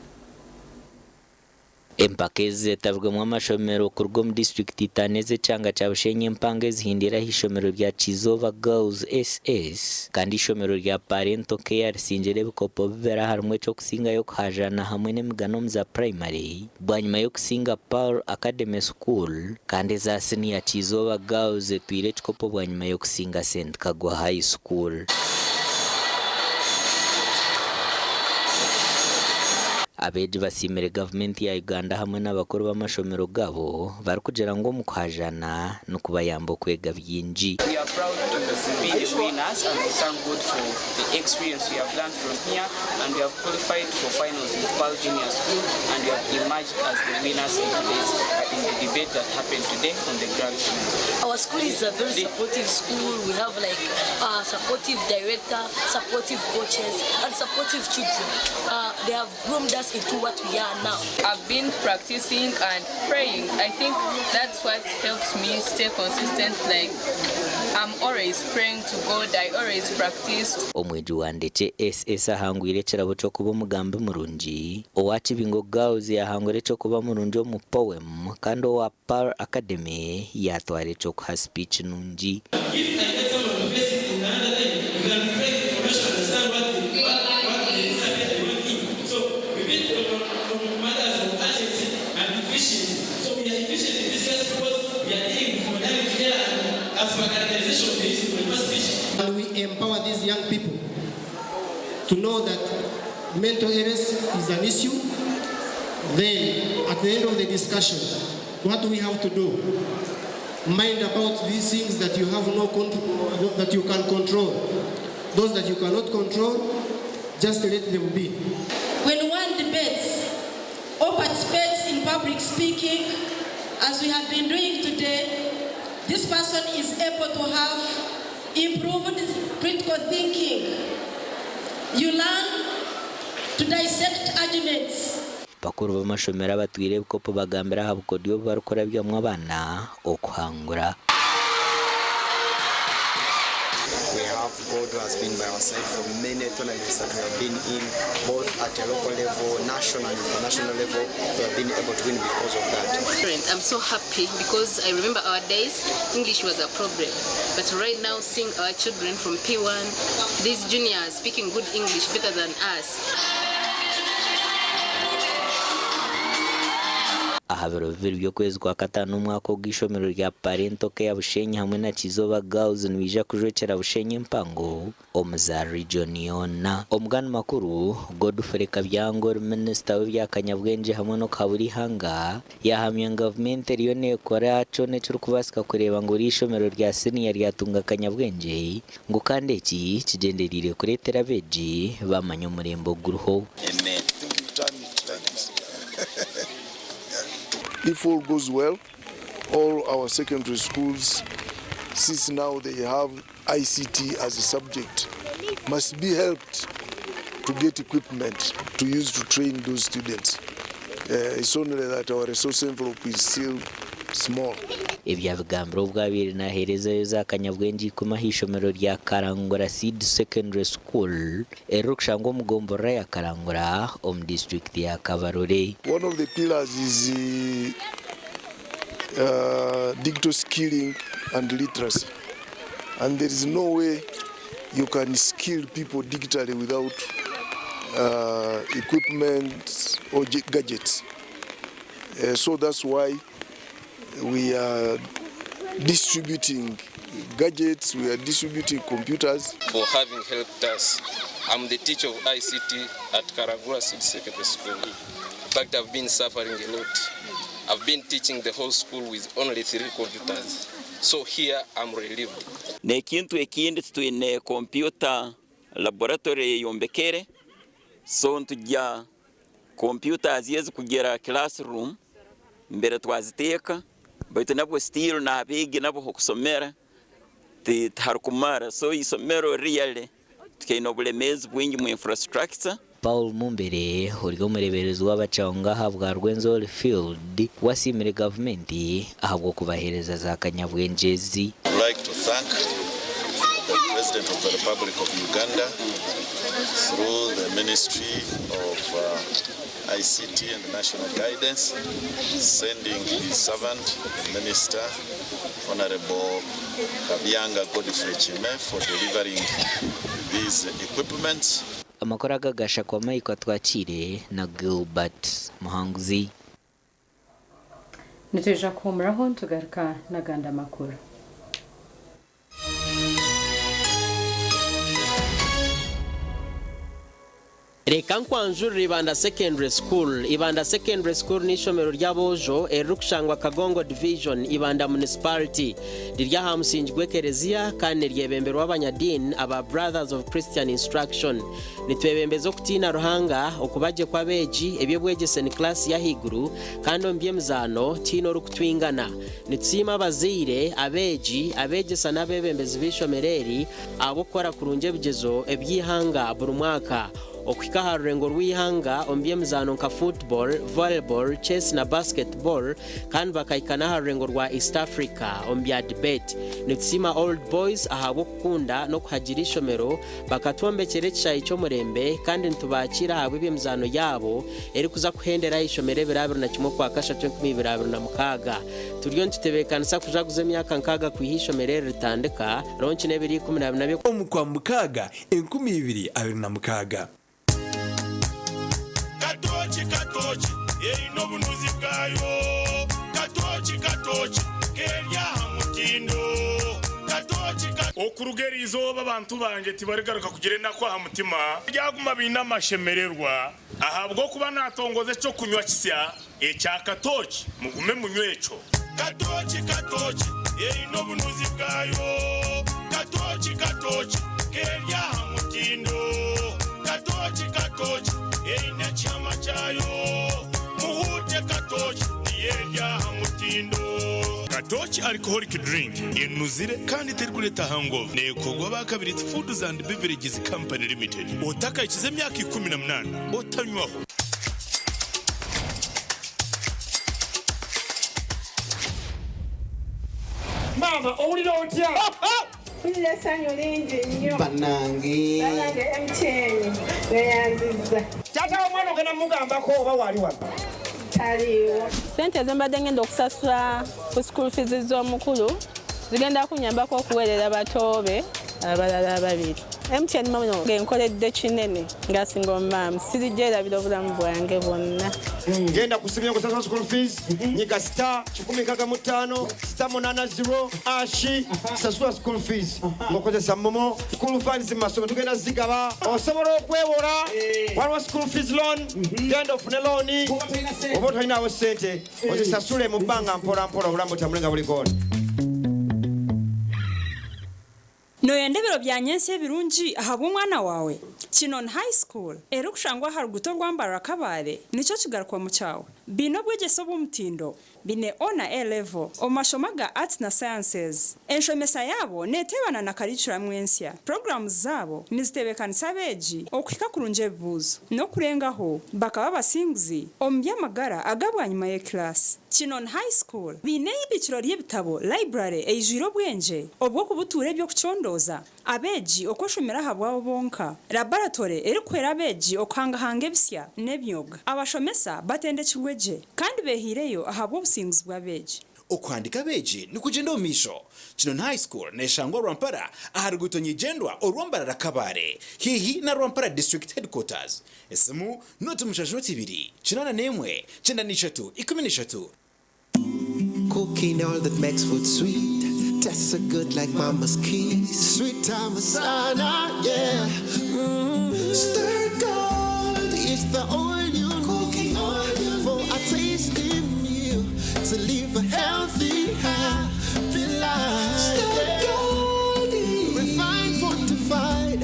Empakeze tavugwa amashomero kurwo mu district itaneze cyanga cyabushenye impange zihindira hishomero rya Chizova Girls SS kandi ishomero rya Parental Care singere bikopo bibera harumwe cyo kusinga yo kwajana hamwe n'emigano mza primary bwanyuma yo kusinga Power Academy School kandi za senior Chizova Girls twire cikopo bwanyuma yo kusinga St Kagwa High School. Abeji basimere government ya Uganda hamwe n'abakuru b'amashomero gabo barukugera ngo mu kwajana no kubayambo kwega byinji. We are proud to be the winners and we thank God for the experience we have learned from here, and we have qualified for finals with Pearl Junior School, and we have emerged as the winners in the debate that happened today on the grand final. Our school is a very supportive school. We have like a supportive director, supportive coaches, and supportive children. They have groomed us into what we are now. I've been practicing and praying. I think that's what helps me stay consistent. Like I'm always praying to God. I always practice. Omweji wandece SS ahangwire kirabo cyo kuba mugambe murungi owachi bingo girls yahangwire cyo kuba murungi mu poem kandi wa Power Academy yatware cyo kwa speech nungi. And we empower these young people to know that mental illness is an issue. Then, at the end of the discussion, what do we have to do? Mind about these things that you have no control, that you can control. Those that you cannot control, just let them be. When one debates or participates in public speaking, as we have been doing today, this person is able to have improved critical thinking. You learn to dissect arguments. Bakuru b'amashomero batwire bikopo bagambira habukodiyo barukora byamwe abana okuhangura. We have God who has been by our side for many tournaments that we have been in, both at a local level, national and international level. We have been able to win because of that. I'm so happy because I remember our days, English was a problem. But right now, seeing our children from P1, these juniors speaking good English better than us. ahabero bibiri byo kwezi kwa gatanu umwaka w'ishomero rya Parento Care Bushenyi hamwe na Kizoba Girls nibija kujokera Bushenyi mpango omuza region yona omugani makuru Godfrey Kabyango minister w'Ibyakanyabwenge hamwe no kaburi hanga yahamye government riyo ne kora cone cyo kubasika kureba ngo rishomero rya senior ryatunga Kanyabwenge ngo kandi iki kigenderire kuretera beji bamanya umurembo guruho. Amen. If all goes well, all our secondary schools, since now they have ICT as a subject, must be helped to get equipment to use to train those students. It's only that our resource envelope is still small. Ibyabigambiro bwabiri na hereza za Kanyabwenge kuma hishomero rya Karangura Seed Secondary School erukshango mugombora ya Karangura district ya Kabarore. One of the pillars is digital skilling and literacy, and there is no way you can skill people digitally without equipment or gadgets. So that's why we are distributing gadgets, we are distributing computers. For having helped us. I'm the teacher of ICT at Karagura Seed Secondary School. In fact, I've been suffering a lot. I've been teaching the whole school with only 3 computers. So here I'm relieved. Nekintu ekindi tuine computer laboratory yombekere. So ntujya computers yezi kugera classroom mbere twaziteka. Baitu nabwo still na bigi nabo kusomera harukumara so isomero really tukino bulemezi bwingi mu infrastructure. Paul Mumbere hurigo mureberezi w'abacanga habwa Rwenzori Field wasimire government ahabwo kubahereza za Kanyabwengezi. I'd like to thank the President of the Republic of Uganda through the Ministry of ICT and National Guidance, sending his servant, the Minister, Honorable Kabyanga Godfrey Chime, for delivering these equipments. Amakora gagasha kwa Mike twakire na Gilbert Muhanguzi. Niteja kumraho tugaruka na ganda makuru. Reka nkwanjurira Ibanda Secondary School. Ibanda Secondary School ni ishomero ry'abojo erukushangwa Kagongo Division Ibanda Municipality. Dirya hamusinjwe Kerezia kandi ryebembero w'abanyadini aba Brothers of Christian Instruction. Nitwebembezo kutina ruhanga okubaje kwa beji ebyo bwegese ni class ya higuru kandi ombye mzano tino rukutwingana. Nitsima abazire abeji abegesa nabebembezi bishomereri abo kora kurunje bigezo ebyihanga buri mwaka. Okwika rurengo rw'ihanga ombye mzano nka football, volleyball, chess na basketball kandi bakayikana rurengo rwa East Africa ombya debate. Nitsima old boys ahabo kukunda no kuhagira ishomero bakatwombekere cyayi cyo murembe kandi ntubakira habo byemzano yabo eri kuza kuhendera ishomere birabiro na kimwe kwa kasha 2026 turiyo ntitebekanisa kujaguze myaka nkaga kwihishomere ritandika ronchi nebiri 12 omukwa mukaga 2026. Katochi no bunuzi bwayo katochi kerya hamutindo katochi okurugeri izoba abantu banje tibaregaruka kugire nakwa hamutima ryaguma bina mashemererwa ahabwo kuba natongoze cyo kunywa kisya ecya katochi mugume munywecho katochi no bunuzi bwayo katochi kerya hamutindo katochi Eina chama chayo muhute katochi yerya hamutindo katochi alcoholic drink inuzire kandi terkuleta hangover nekogwa bakabiri Foods and Beverages Company Limited otaka ikize myaka 18 otanywaho mama owulira otya mpulira essanyu lingi nnyo Banange MTN neyanziza kyata omwana ogenda mugambako oba wali wano taliwo sente zembadde ngenda okusasula ku school fees z'omukulu zigenda kunyambako okuweerera batoobe abalala babiri MTN mano genkoledde kinene ngasinga omumaamu sirigyerabira obulamu bwange bwonna ngenda kusibira kusasula school fees nyiga star 155 star 80 ashi sasula school fees ngokozesa momo school funds masome tugenda zigaba osobola okwewola waliwo school fees loan genda ofune loani oba tolinawo sente ozisasule mu bbanga mpola mpola obulamu butamulenga buli koona noyendebero byanyensi ebirungi ahabwa omwana wawe Chinon High School era okushangwa ha ruguto rw'Mbarara Kabale nico kigarukwa mu cyawe bino bwegeso bw'umutindo bine ona A level omashomo ga arts na sciences enshomesa yabo netebana na curriculum ensya programs zabo nizitebekanisa beji okuhika kurunje ebibuzo no kurengaho bakaba basinguzi ombyamagara agabwanyuma ye class Chinon High School bine ibiciro ry'ebitabo library ejiro bwenje obwo kubuture byo kuchondoza abeji okoshomera habwabo bonka laboratory eri kwera abeji okangahanga ebisya nebyoga abashomesa batendekirweje kandi behireyo ahabwo obusinguzi bwa beji okwandika beji nikugenda omisho Chinon High School neshangwa Rwampara aharuguto nyijendwa orwambarara Kabare hihi na Rwampara District Headquarters esimu noti mushajoti 2 chinana nemwe chenda nishatu 13 Cooking all that makes food sweet tastes so good like mama's kiss sweet tamasana yeah stir gold is the oil you cooking oil for a tasty meal to live a healthy happy life stir gold refined fortified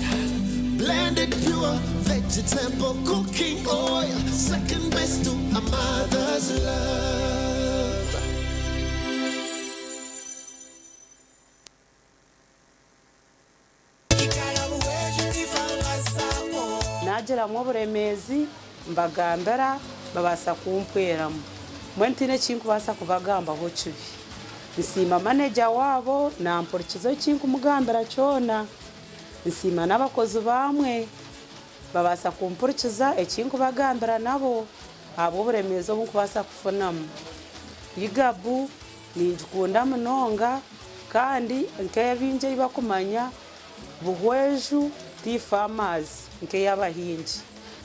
blended pure vegetable cooking oil second best to a mother's love nagira mu buremezi mbagambera babasa kumpweramu mwentine chinku basa kubagamba ho kibi nsima manager wabo namporikizo chinku mugambera cyona nsima nabakozi bamwe babasa kumporikiza echinku bagambera nabo abo buremezo bukubasa kufunamu yigabu ninjukunda munonga kandi nkebinje bakumanya buhweju ti farmers nke yabahinji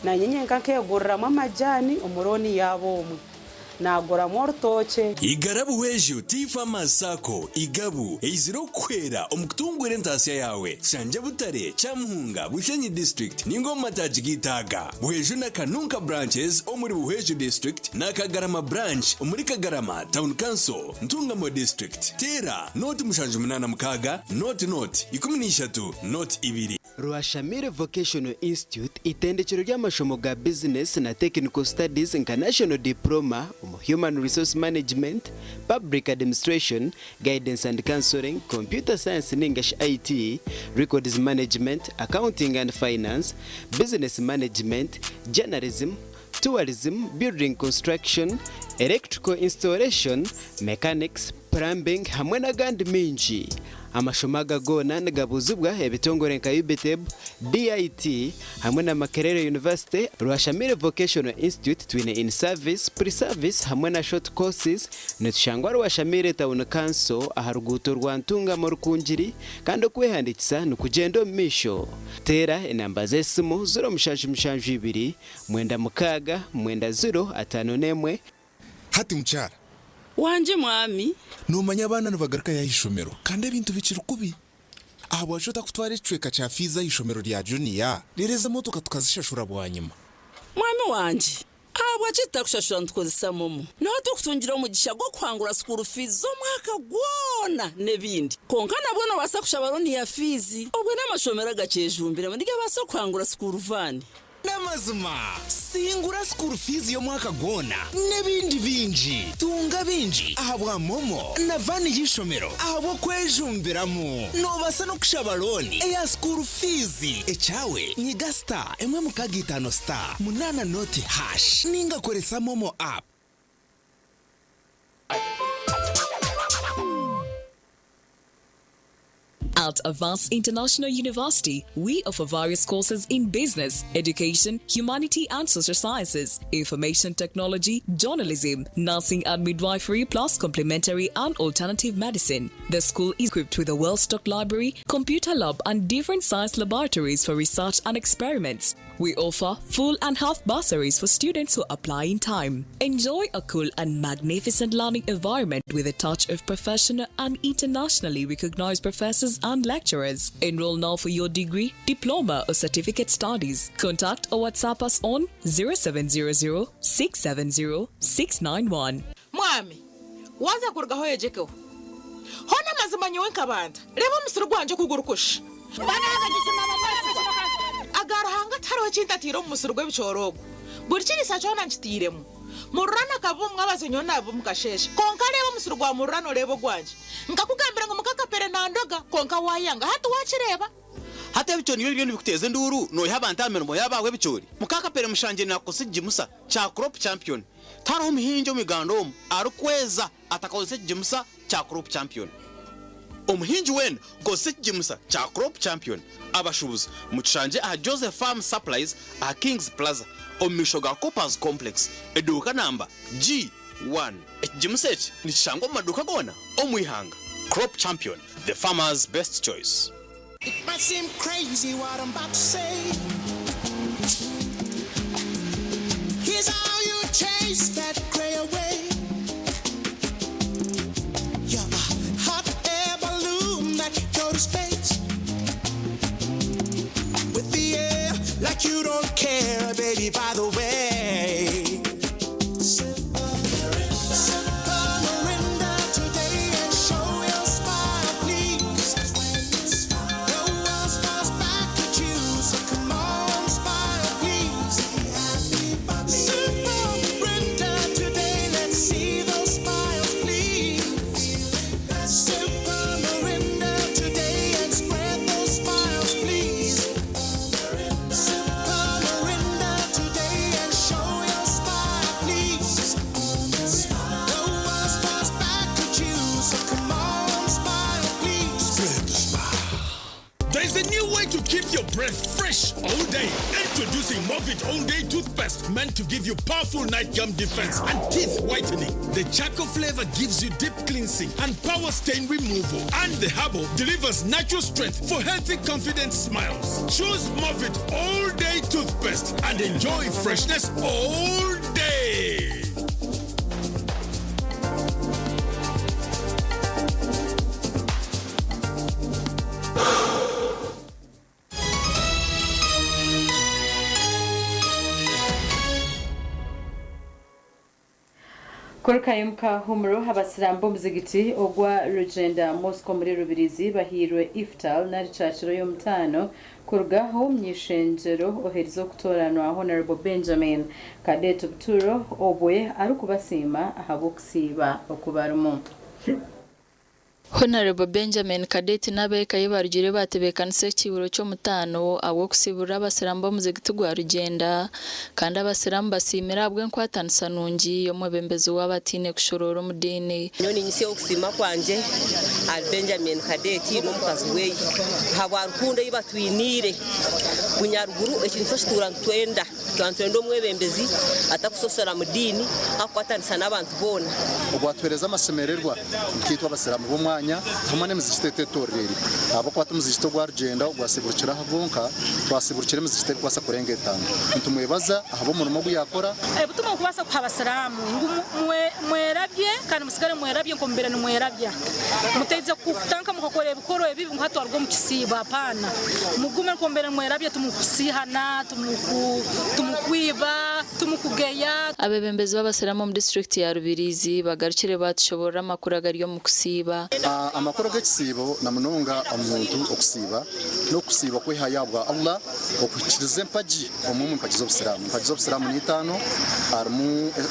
nanyenye nkakegurramo amajani umuroni yabomwe naguramo orutoke igarabu wejo ti farmers sako igabu eiziro kwera omukutungwira entasiya yawe shanje butare chamuhunga bushenyi district ningoma tajigitaga buhejo na kanunka branches omuri buhejo district na kagarama branch omuri kagarama town council ntungamo district tera noti mushanje munana mukaga noti 13 noti 2 Rwashamire Vocational Institute itendekero ry'amashomo ga business na technical studies nka national diploma human resource management, public administration, guidance and counseling, computer science and English IT, records management, accounting and finance, business management, journalism, tourism, building construction, electrical installation, mechanics, plumbing hamwe n'agandi minji. Amashomaga gona nagabuzubwa ebitongore nka UBTEB, DIT hamwe na Makerere University. Rwashamire Vocational Institute twine in service, pre-service hamwe na short courses netushangwa Rwashamire Town Council aharuguto rwantunga mu Rukungiri kandi okwehandikisa nukugenda omisho. Tera enamba z'esimu 0772 9 9 hati mchara wanje mwami numanya abana nibagaruka yahishomero kandi ebintu bikiri kubi abo ashota kutwara icweka cha fiza yishomero rya junior rireze motoka tukazishashura bwanyuma mwami wanje abo acita kushashura ntukozesa momo no tukutungira umugisha gwo kwangura school fees zo mwaka gwona nebindi konkana bwono basa kushabaroni ya fizi obwe n'amashomero gacejumbira ndiga basa kwangura school van namazima singura school fees yo mwaka gona nebindi binji tunga binji ahabwa momo na vani yishomero ahabo kwejumbiramo no basa no kushabaloni eya school fees echawe nyiga star emwe mukagitano star munana noti hash ninga koresa momo app. At Avance International University, we offer various courses in business, education, humanity and social sciences, information technology, journalism, nursing and midwifery, plus complementary and alternative medicine. The school is equipped with a well-stocked library, computer lab and different science laboratories for research and experiments. We offer full and half bursaries for students who apply in time. Enjoy a cool and magnificent learning environment with a touch of professional and internationally recognized professors and lecturers. Enroll now for your degree, diploma or certificate studies. Contact or WhatsApp us on 0700 670 691. Mwami, waza kurgaho yejeko. Hona mazima nyowenka banda. Reba musuru gwanje kugurukusha. Agarahanga taro cintatiro musuru gw'ibicorogo. Burikiri sajona nchitiremu. Murana kabu mwabazonyo nabo mukasheshe. Konka reba musuru gwa murano rebo gwanje. Nkakugambira ngo mukakapere nandoga konka wayanga hatu wachireba. Hata bichoni byo bikuteze nduru no yabantameno mo yabawe bichori. Mukakapere mushanje nakose jimusa cha crop champion. Taro muhinjo migandom arukweza atakaose jimusa cha crop champion. Umuhinji wen gose jimusa cha crop champion abashubuzi mucanje a Joseph Farm Supplies a Kings Plaza omishoga Coppers Complex eduka namba G1 jimusa ni shango maduka gona omwihanga crop champion, the farmer's best choice. It might seem crazy what I'm about to say. Here's how you chase that gray away. You're a hot air balloon that you go to space. With the air like you don't care, baby, by the way. Fresh all day. Introducing Movit All Day Toothpaste, meant to give you powerful night gum defense and teeth whitening. The charcoal flavor gives you deep cleansing and power stain removal. And the herbal delivers natural strength for healthy, confident smiles. Choose Movit All Day Toothpaste and enjoy freshness all day. Kurkayumka humro habasirambo muzigiti ogwa Rugenda Moscow muri Rubirizi bahirwe iftal na ricaciro y'umutano kurgaho myishenjero oherizo kutoranwa Honorable Benjamin Cadet Buturo obwe arukubasima ahabuksiba okubarumu. Honorable Benjamin Cadet nabeka yibarugire batebekanise kiburo cyo mutano awo kusibura abasiramba muzigiti gwa Rugenda kandi abasiramba basimira abwe nkwatanisa nungi yo mwebembezo wabatine kushororo mudini nyoni nyise okusima kwanje al Benjamin Cadet no mukazwe habarukunda yibatwinire kunyaruguru ekintu shitura ntwenda twantwendo mwebembezi atakusosora mudini akwatanisa nabantu bona ubwatwereza amasemererwa nkitwa abasiramba bo hamane muzikite toreri abo kwata muzikite gwa Rugenda gwasiburukira hagonka twasiburukire muzikite kwasa kurengetana ntumwebaza ahabo murumo guyakora butuma kubasa kwabasiramu mwerabye kandi musigare mwerabye ngombere no mwerabye muteze kutanka mukakore bikoro ebibi nkatwarwa mu kisiba pana mugume ngombere mwerabye tumukusihana tumukwiba tumukugeya abebembezi b'abasiramu mu district ya Rubirizi bagarukire batushobora makuraga ryo mu kusiba amakoro g'ekisibo namunonga omuntu okusiba no kusiba kwe hayabwa Allah okukirize mpaji omwe mpaji z'obusiramu ni 5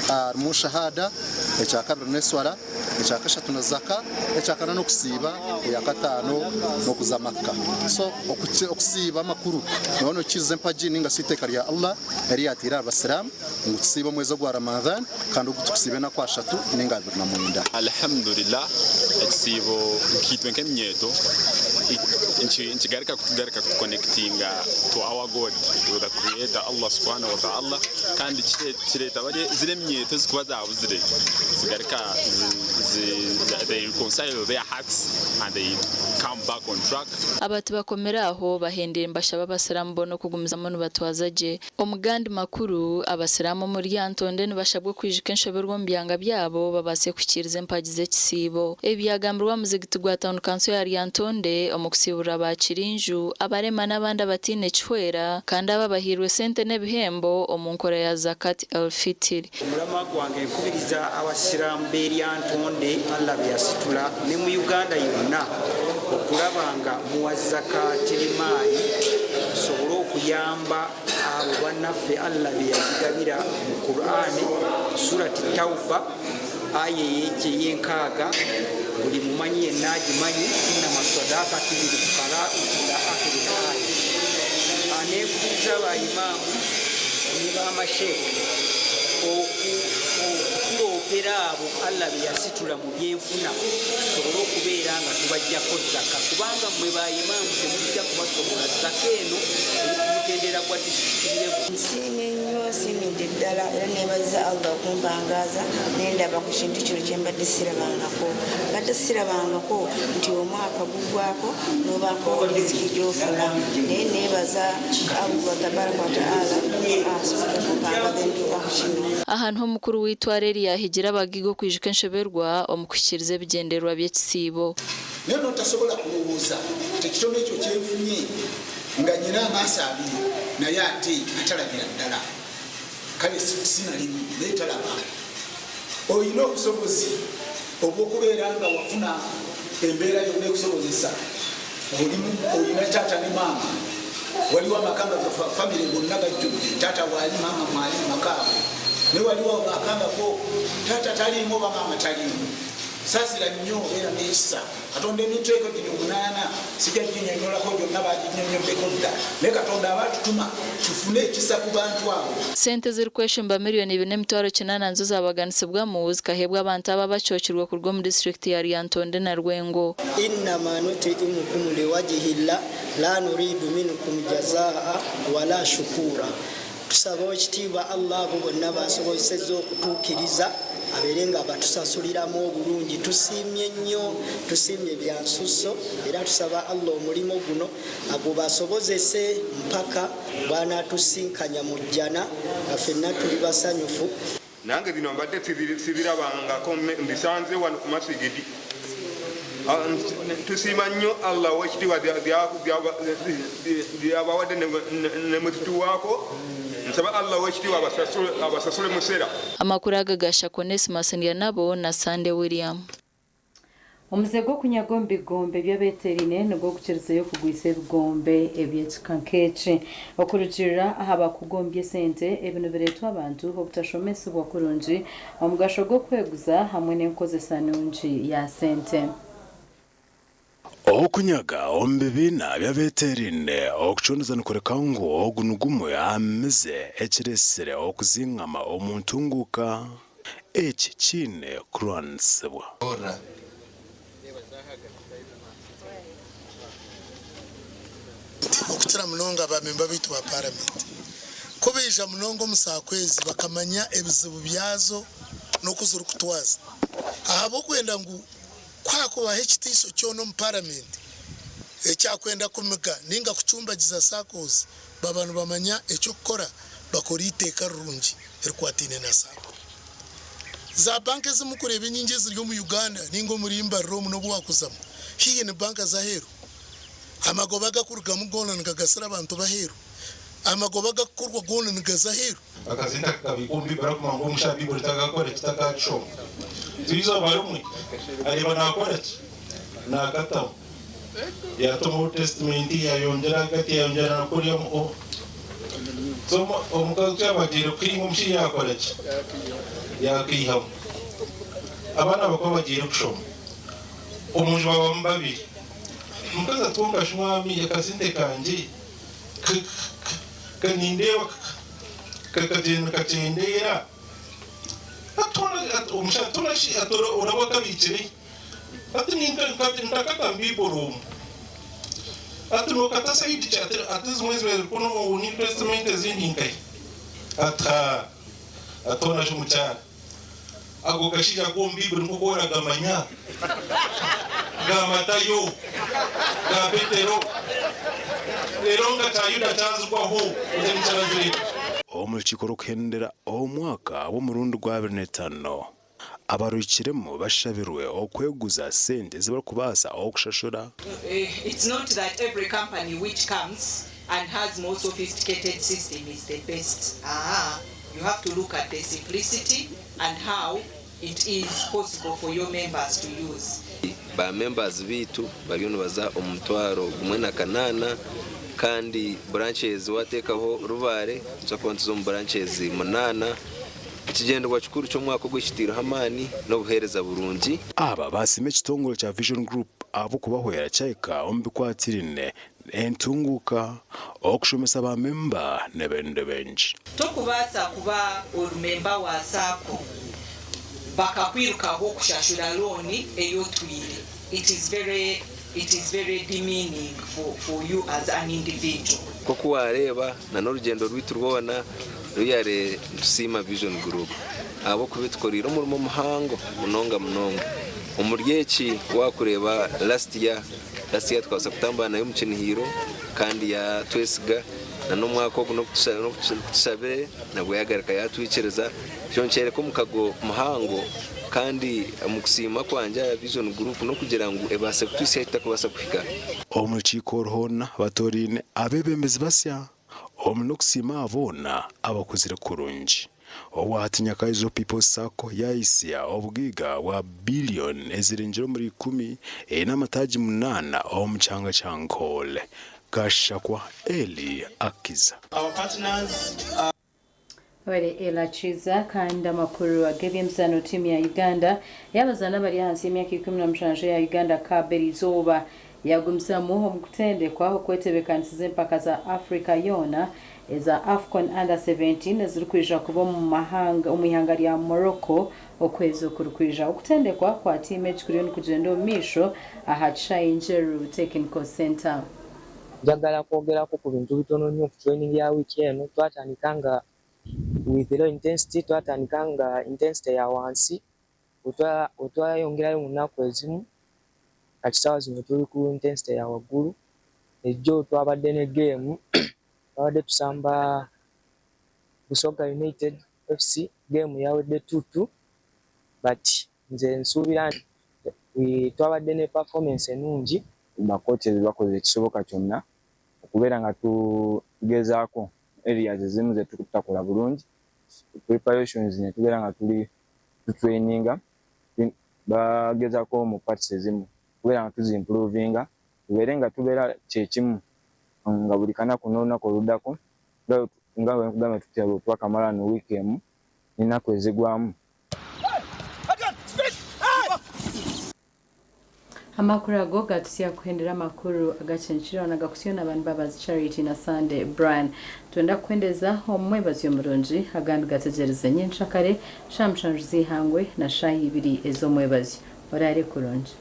armu shahada echa kabiri neswara echa kashatu na zaka echa kana no kusiba ya katano no kuzamakka so okusiba makuru nono kirize mpaji ninga siteka ya Allah eri atira abasiramu ngusiba mwezi gwa Ramadan kandi okusiba na kwa shatu ninga 29 alhamdulillah ekisibo kitwe nk'emyeto nchigarika connectinga to our God, to the creator Allah subhanahu wa ta'ala, kandi chireta bari ziremye zikuba zabuzire zigarika they reconcile their hearts and they come back on track. Abati bakomera aho bahendera mbasha babasiramu bono kugumizamo nubatwazaje omugandi makuru abasiramu muri yantonde nibashabwe kwijika enshoberwa mbyanga byabo babase kukiriza empagize kisibo ebyagambirwa muzigiti gwa town council ya yantonde omukusibura bakirinju abarema nabandi abatine chwera kandi ababahirwe sente nebihembo omunkora ya zakat al-fitr. Omulama gwange nkubiriza abasiramu beri yantonde Allah byasitula ne mu Uganda yonna okulabanga muwa zakati limayi sobola okuyamba abo bannaffe Allah byeyagabira mu Qur'ani surati Tauba aya y'enkaaga buli mumanyi yenna agimanyi inna masadaqati lil fuqara ila akhiri aya. Aneekubiriza abaimaamu ne b'amasheekhe okuloopera abo Allah byeyasitula mu byenfuna sobola okubeera nga tubajjako zaka kubanga mmwe baimaamu temujja kubasobola zaka eno mutendera gwa disitulikiti. Nsiimye nnyo nsiimidde ddala era neebaza Allah okumpangaza nendaba ku kintu kino kye mbadde sirabangako nti omwaka guggwako n'obaako riziki gy'ofuna naye neebaza Allah tabaraka wa taala asobola okumpangaza entuuka ku kino. Ahantu omukuru w'itware lyahigira abagigo kwijika enshoberwa omukukiriza ebigenderwa by'ekisiibo. Naye notasobola kulowooza tekitono ekyo kyenfunye nga nyina amaaso abiri naye ate atalabira ddala kale sinalimu naye talaba. Olina obusobozi obw'okubeera nga wafuna embeera yonna ekusobozesa. Olina taata ne maama, waliwo amakanga ga famire gonna gajjudde, taata waali maama mwali mu makaabo. Ne waliwo akangako taata taliimu oba maama taliimu. Saasira nnyo obeera n'ekisa. Katonda emiteeko gino 8 sijja ginyonyolako gyonna baginyonyoddeko dda. Naye Katonda abatutuma tufune ekisa ku bantu abo. Sente zirikweshumba miliyoni 4.8 nzo zabaganisibwamu zikahebwa abantu aba bacookirwa ku rwo mu disitulikiti ya Yantonde na Rwengo. Innama nuti'imukum liwajhillah la nuridu minkum jazaa wala shukura. Tusaba ekitiibwa Allah abo bonna basobozesezza okutuukiriza abeere nga batusasuliramu obulungi. Tusiimye nnyo, tusiimye bya nsusso era tusaba Allah omulimu guno agubasobozese mpaka bw'anaatusinkanya mu jjana nga ffenna tuli basanyufu. Nange bino mbadde sibirabangako mbisanze wano ku masigidi. Tusiima nnyo Allah w'ekitiibwa byabawadde ne muzituwaako. Nsaba Allah w'ekitiibwa abasasule musera. Amakuru agagasha Onesmus nabo na Sande William. Omuze gw'okunyaga omubigombe by'abeeterine nogw'okukirizayo okugwisa ebigombe eby'ekikankeeki okurugirira aha bakugombye sente ebino bireetwa abantu obutashomesebwa kurungi omugasho gw'okweguza hamwe n'enkozesa nungi ya sente. Okunyaga omubibiina by'abeeterine okucundeza nikureka ngu ogunugumwe amize ekiresire okuzingama omuntunguka eki kiine kurwanisibwa. Okutira munonga abamemba baitu ba paramenti kubeija munonga omusakwezi bakamanya ebizibu byazo n'okuzira okutwaza ahabo kwenda ngu kwako bahe ekitiiso kyona omu paramenti ekyakwenda kumiga ninga kucumbagiza sakozi babanu bamanya ekyokukora bakora iteeka rirungi erikwatiine na sako za banka ezimu kureba enyingi eziri omu Uganda ninga omuri mbariro omu n'obwakuzamu hihi ni banka zaheru amagoba gakurugamu gona nigagasira abantu baheru amagoba gakurwa gona nigaza heru akazinda kabikumbi barakumanga omushabi buri tagakora kitakacho zizo barumwe areba nakora ki nakataho yatomo testament yayongera gati yayongera kuri o somo omukazi cyabagire kuri umushi yakora ki yakihamu abana bakaba bagiye kushoma omunju babiri mukaza twonga shwami yakasinte kanje kanindeba kakatendera atona umushatona shi atoro urabaka biciri ati ninka ntakata mbiboro ati nokata saidi cha ati zimwe kuno mu New Testament ezindi nkai ata atona shumuchana ako kashija ko mbibiri nko kora gamanya gamatayo ga Petero eronga tayuda tazwa ho ndemcharazire omulukiko rukuhendera omwaka wo murundi gwa 2005 abarukiremo bashabirwe okweguza sente ziba kubasa okushashura. It's not that every company which comes and has more sophisticated system is the best. You have to look at the simplicity and how it is possible for your members to use. Ba members bitu bariyo baza omutwaro gumwe na kanana kandi branches watekaho rubare zakonto zo branches 8 ikigendo gwachukuru cyo mwaka gwishitira hamani no buhereza burungi aba basime kitongolo cha Vision Group abo kubahwera cyeka ombi kwatirine entunguka okushomesa ba member nebende benji tokubasa kuba olumemba wa sako bakakwirukaho kushashura loni eyotwire. It is very demeaning for you as an individual. Koko wareba na n'urugendo rwitu rwona ruyare tusima Vision Group abo kubitkorira mu muhango munonga umuryeki wakureba last year twasa kutambana y'umukinihiro kandi ya twesiga na no mwaka no kutusabire nabwo yagarika yatwikereza cyoncere ko mukago muhango kandi mukusima kwanja Vision Group no kugira ngo ebase kutwisita kubasa kufika omulukiko ruhona batorine abebembezi basya omunokusima abona abakuzire kurungi owatinya kaizo people sako yaisia obwiga wa billion ezirinjiro muri 10 n'amataji 8 omuchanga chankole kashakwa Eli Akiza. Our partners Wale Ela Chiza kandi amakuru agebye mzano timu ya Uganda yabazana bari hansi y'imyaka 17 ya Uganda kaberizoba yagumzamu mu kutendekwa kwetebekanisize mpaka za Africa yona eza Afcon under 17 zirikwija kuba mu mahanga umihanga ya Morocco okwezo kurukwija ukutendekwa kwa timu ekuriyo kugendo misho ahacha Injeru Technical Center. Njagala kwogerako ku bintu bitono nnyo ku training ya week eno twatandikanga with low intensity twatandikanga intensity ya wansi utwayongerayo mu nnaku ezimu kati sawa zino tuli ku intensity ya waggulu ejjo twabadde ne game twabadde tusamba Busoga United FC game yawedde 2-2 but nze nsuubira twabadde ne performance enungi bakoche bakoze kisoboka kyonna okubeera nga tugezaako areas ezimu ze tukutakola bulungi preparations ne tubeera nga tuli traininga bagezaako mu parts ezimu kubeera nga tuzimprovinga tubeere nga tubeera kyekimu nga buli kanaku n'olunaku oluddako nga nkugamba tutya twakamala no weekend n'ennaku ezigwamu. Amakuru ago gatusia kuhendera makuru Agacencwire na gakusiona abantu Mbabazi Charity na Sunday Brian twenda kwendeza omwebazi omurungi agandi gategereze nyenshakare shamshanju zihangwe na shayi ibiri ezo mwebazi orare kurungi.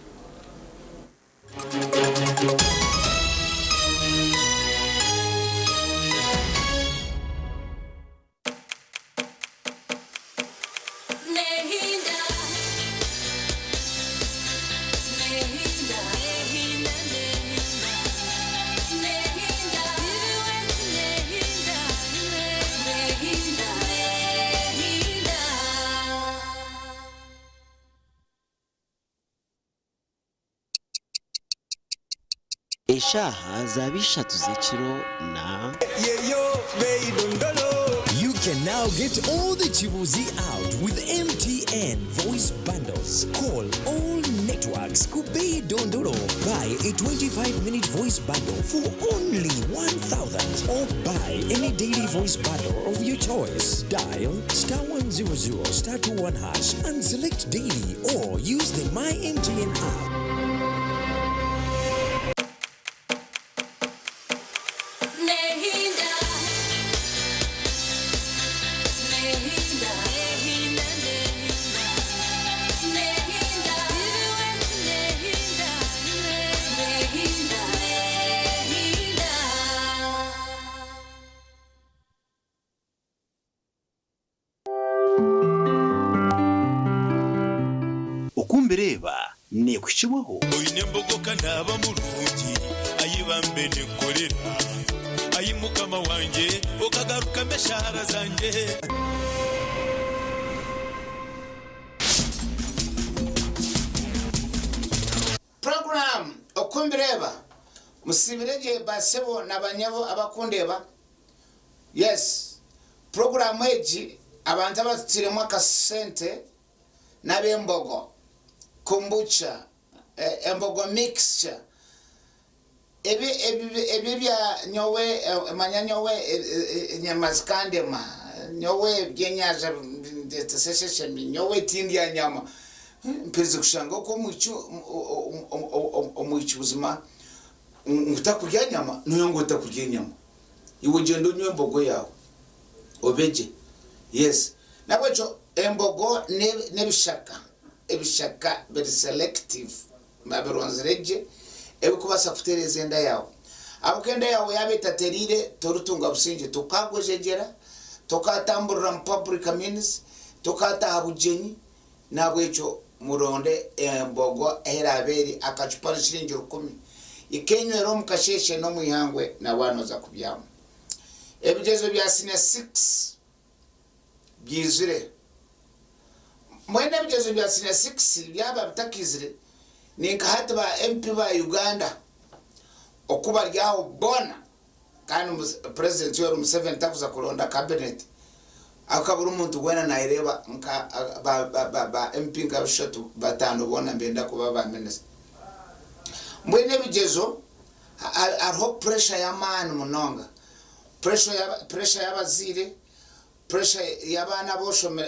Eshaha zabishatu z'ekiro na You can now get all the Chibuzi out with MTN voice bundles. Call all networks Kubei Dondoro. Buy a 25-minute voice bundle for only 1,000 or buy any daily voice bundle of your choice. Dial *100 *21# and select daily or use the My MTN app. ukumbireba ne kukibaho oyine mbogoka naba mulungi ayibambe nekolera ayimukama wanje okagaruka meshara zanje. Program okumbireba musibireje basebo nabanyabo abakundeba. Yes, program eji abantu abatiremu akasente nabembogo kombucha embogo mixture ebi bya nyowe manya nyowe nyama zikandema nyowe byenyaje ndeteseshe nyowe tindi ya nyama mpeze kushanga ko muichu buzima ngutakurya nyama niyo ngo utakurya nyama iwe gendo nywe mbogo yawe obeje. Yes, nabwo embogo nebishaka ebishaka very selective maberonzereje ebikubasa kutereza enda yawe abukenda yawe yabetaterire torutunga businje tukagwejegera tukatambura mu public means tukata habujenyi nabwecho muronde embogo eraberi akachupa shilingi 10 ikenywero mukasheshe no muyangwe na wanoza kubyamo ebigezo bya senior 6 byizire mwene bigezo bya senior 6 byaba bitakizire ninka hata ba MP ba Uganda okuba ryaho bona kandi president yoro Museveni takuza kuronda cabinet akabura umuntu gwena naireba nka ba MP ngabishatu batano bona mbenda kuba ba minister mwene bigezo arho pressure ya man munonga pressure y'abazire pressure y'abana boshome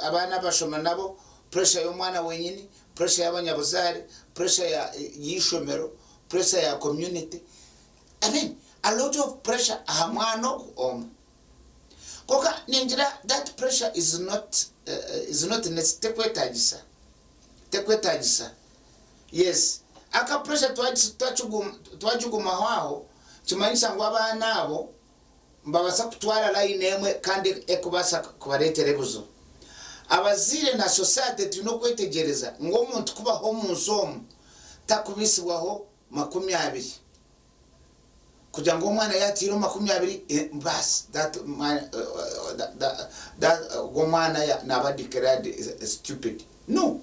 abana bashoma nabo pressure y'umwana wenyine pressure y'abanyabuzari pressure ya yishomero pressure ya community. I mean a lot of pressure ahamwano koka ninjira that pressure is not tekwetagisa. Yes, aka pressure twajuguma hao kimanyisa ngo abana abo mbabasa kutwara line emwe kandi ekubasa kubaretera buzo abazire na society tuno kwetegereza ngo umuntu kubaho mu nsomo takubisibwaho 20 kugira ngo umwana yatiro 20 bas that gomana ya nabadiclared stupid no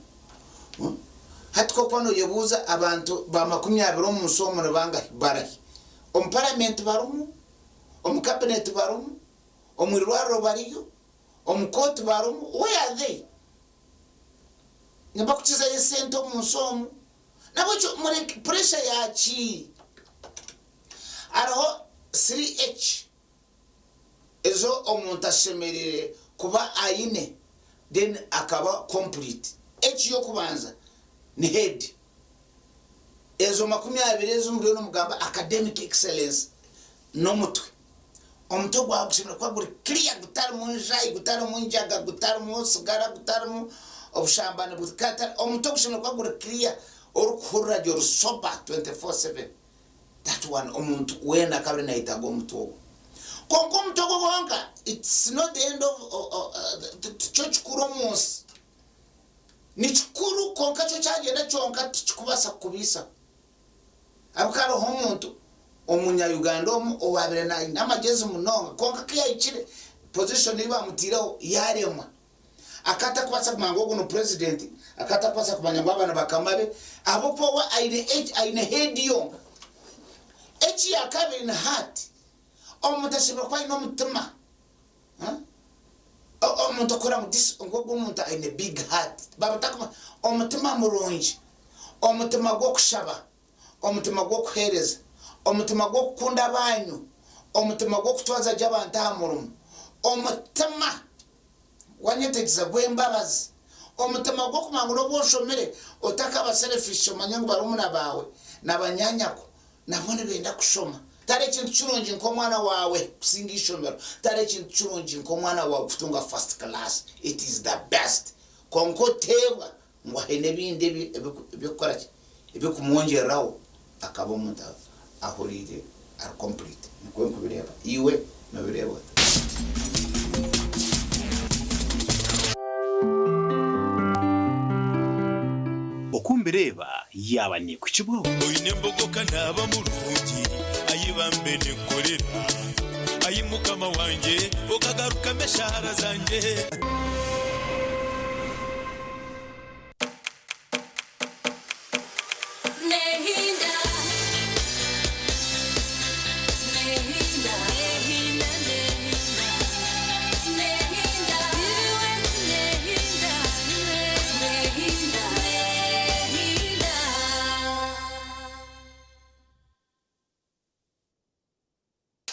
hatko kwano yebuza abantu ba 20 mu nsomo nabanga barahi parliament barumu cabinet barumu omwirwaro bariyo court barumu where are they nyabakuchiza yesento mu nsomo nabo muri pressure yachi araho 3H ezo omuntu ashemerere kuba aine then akaba complete H yo kubanza ni head ezo 20 ezo muri no mugamba academic excellence no mutwe omuntu gwa gushimira kwa guri clear gutari mu njayi gutari mu njaga gutari mu sigara gutari mu obushambane bukata omuntu gushimira kwa guri clear orukhura jor soba 24/7 that one omuntu wena kabiri na itago omuntu konko mtogo gonka it's not the end of church kuromos ni chikuru konka cyo cyagenda cyonka tikubasa kubisa abukaro homuntu omunya Uganda owabere na namagezi munonga konka kiyayikire position iba mutiraho yarema akata kubasa kumango gono president akata kubasa kumanya ngo abana bakamabe abo powa aine head yonga echi yakabiri na heart omutashibwa kwa ino mutima omuntu akora mudisi ngo umuntu aine big heart baba takuma omutima murungi omutima gwo kushaba omutima gwo kuhereza omutima gwo kukunda abanyu omutima gwo kutwaza j'abantu amurumu omutima wanyetegiza gw'embabazi omutima gwo kumangura bwoshomere otakaba selfish manyango barumuna bawe nabanyanyako nabone benda kushoma tare kintu churungi nko mwana wawe kusinga ishomero tare kintu churungi nko mwana wawe kutunga first class it is the best konko tewa ngo hene bindi bikora ibikumwongeraho akaba umuntu ahurire are complete niko kubireba iwe no bireba mbireba yaba ni ku kibuho oyine mbogoka naba mu rugi ayibambe nikorera ayimukama wanje ukagaruka meshara zanje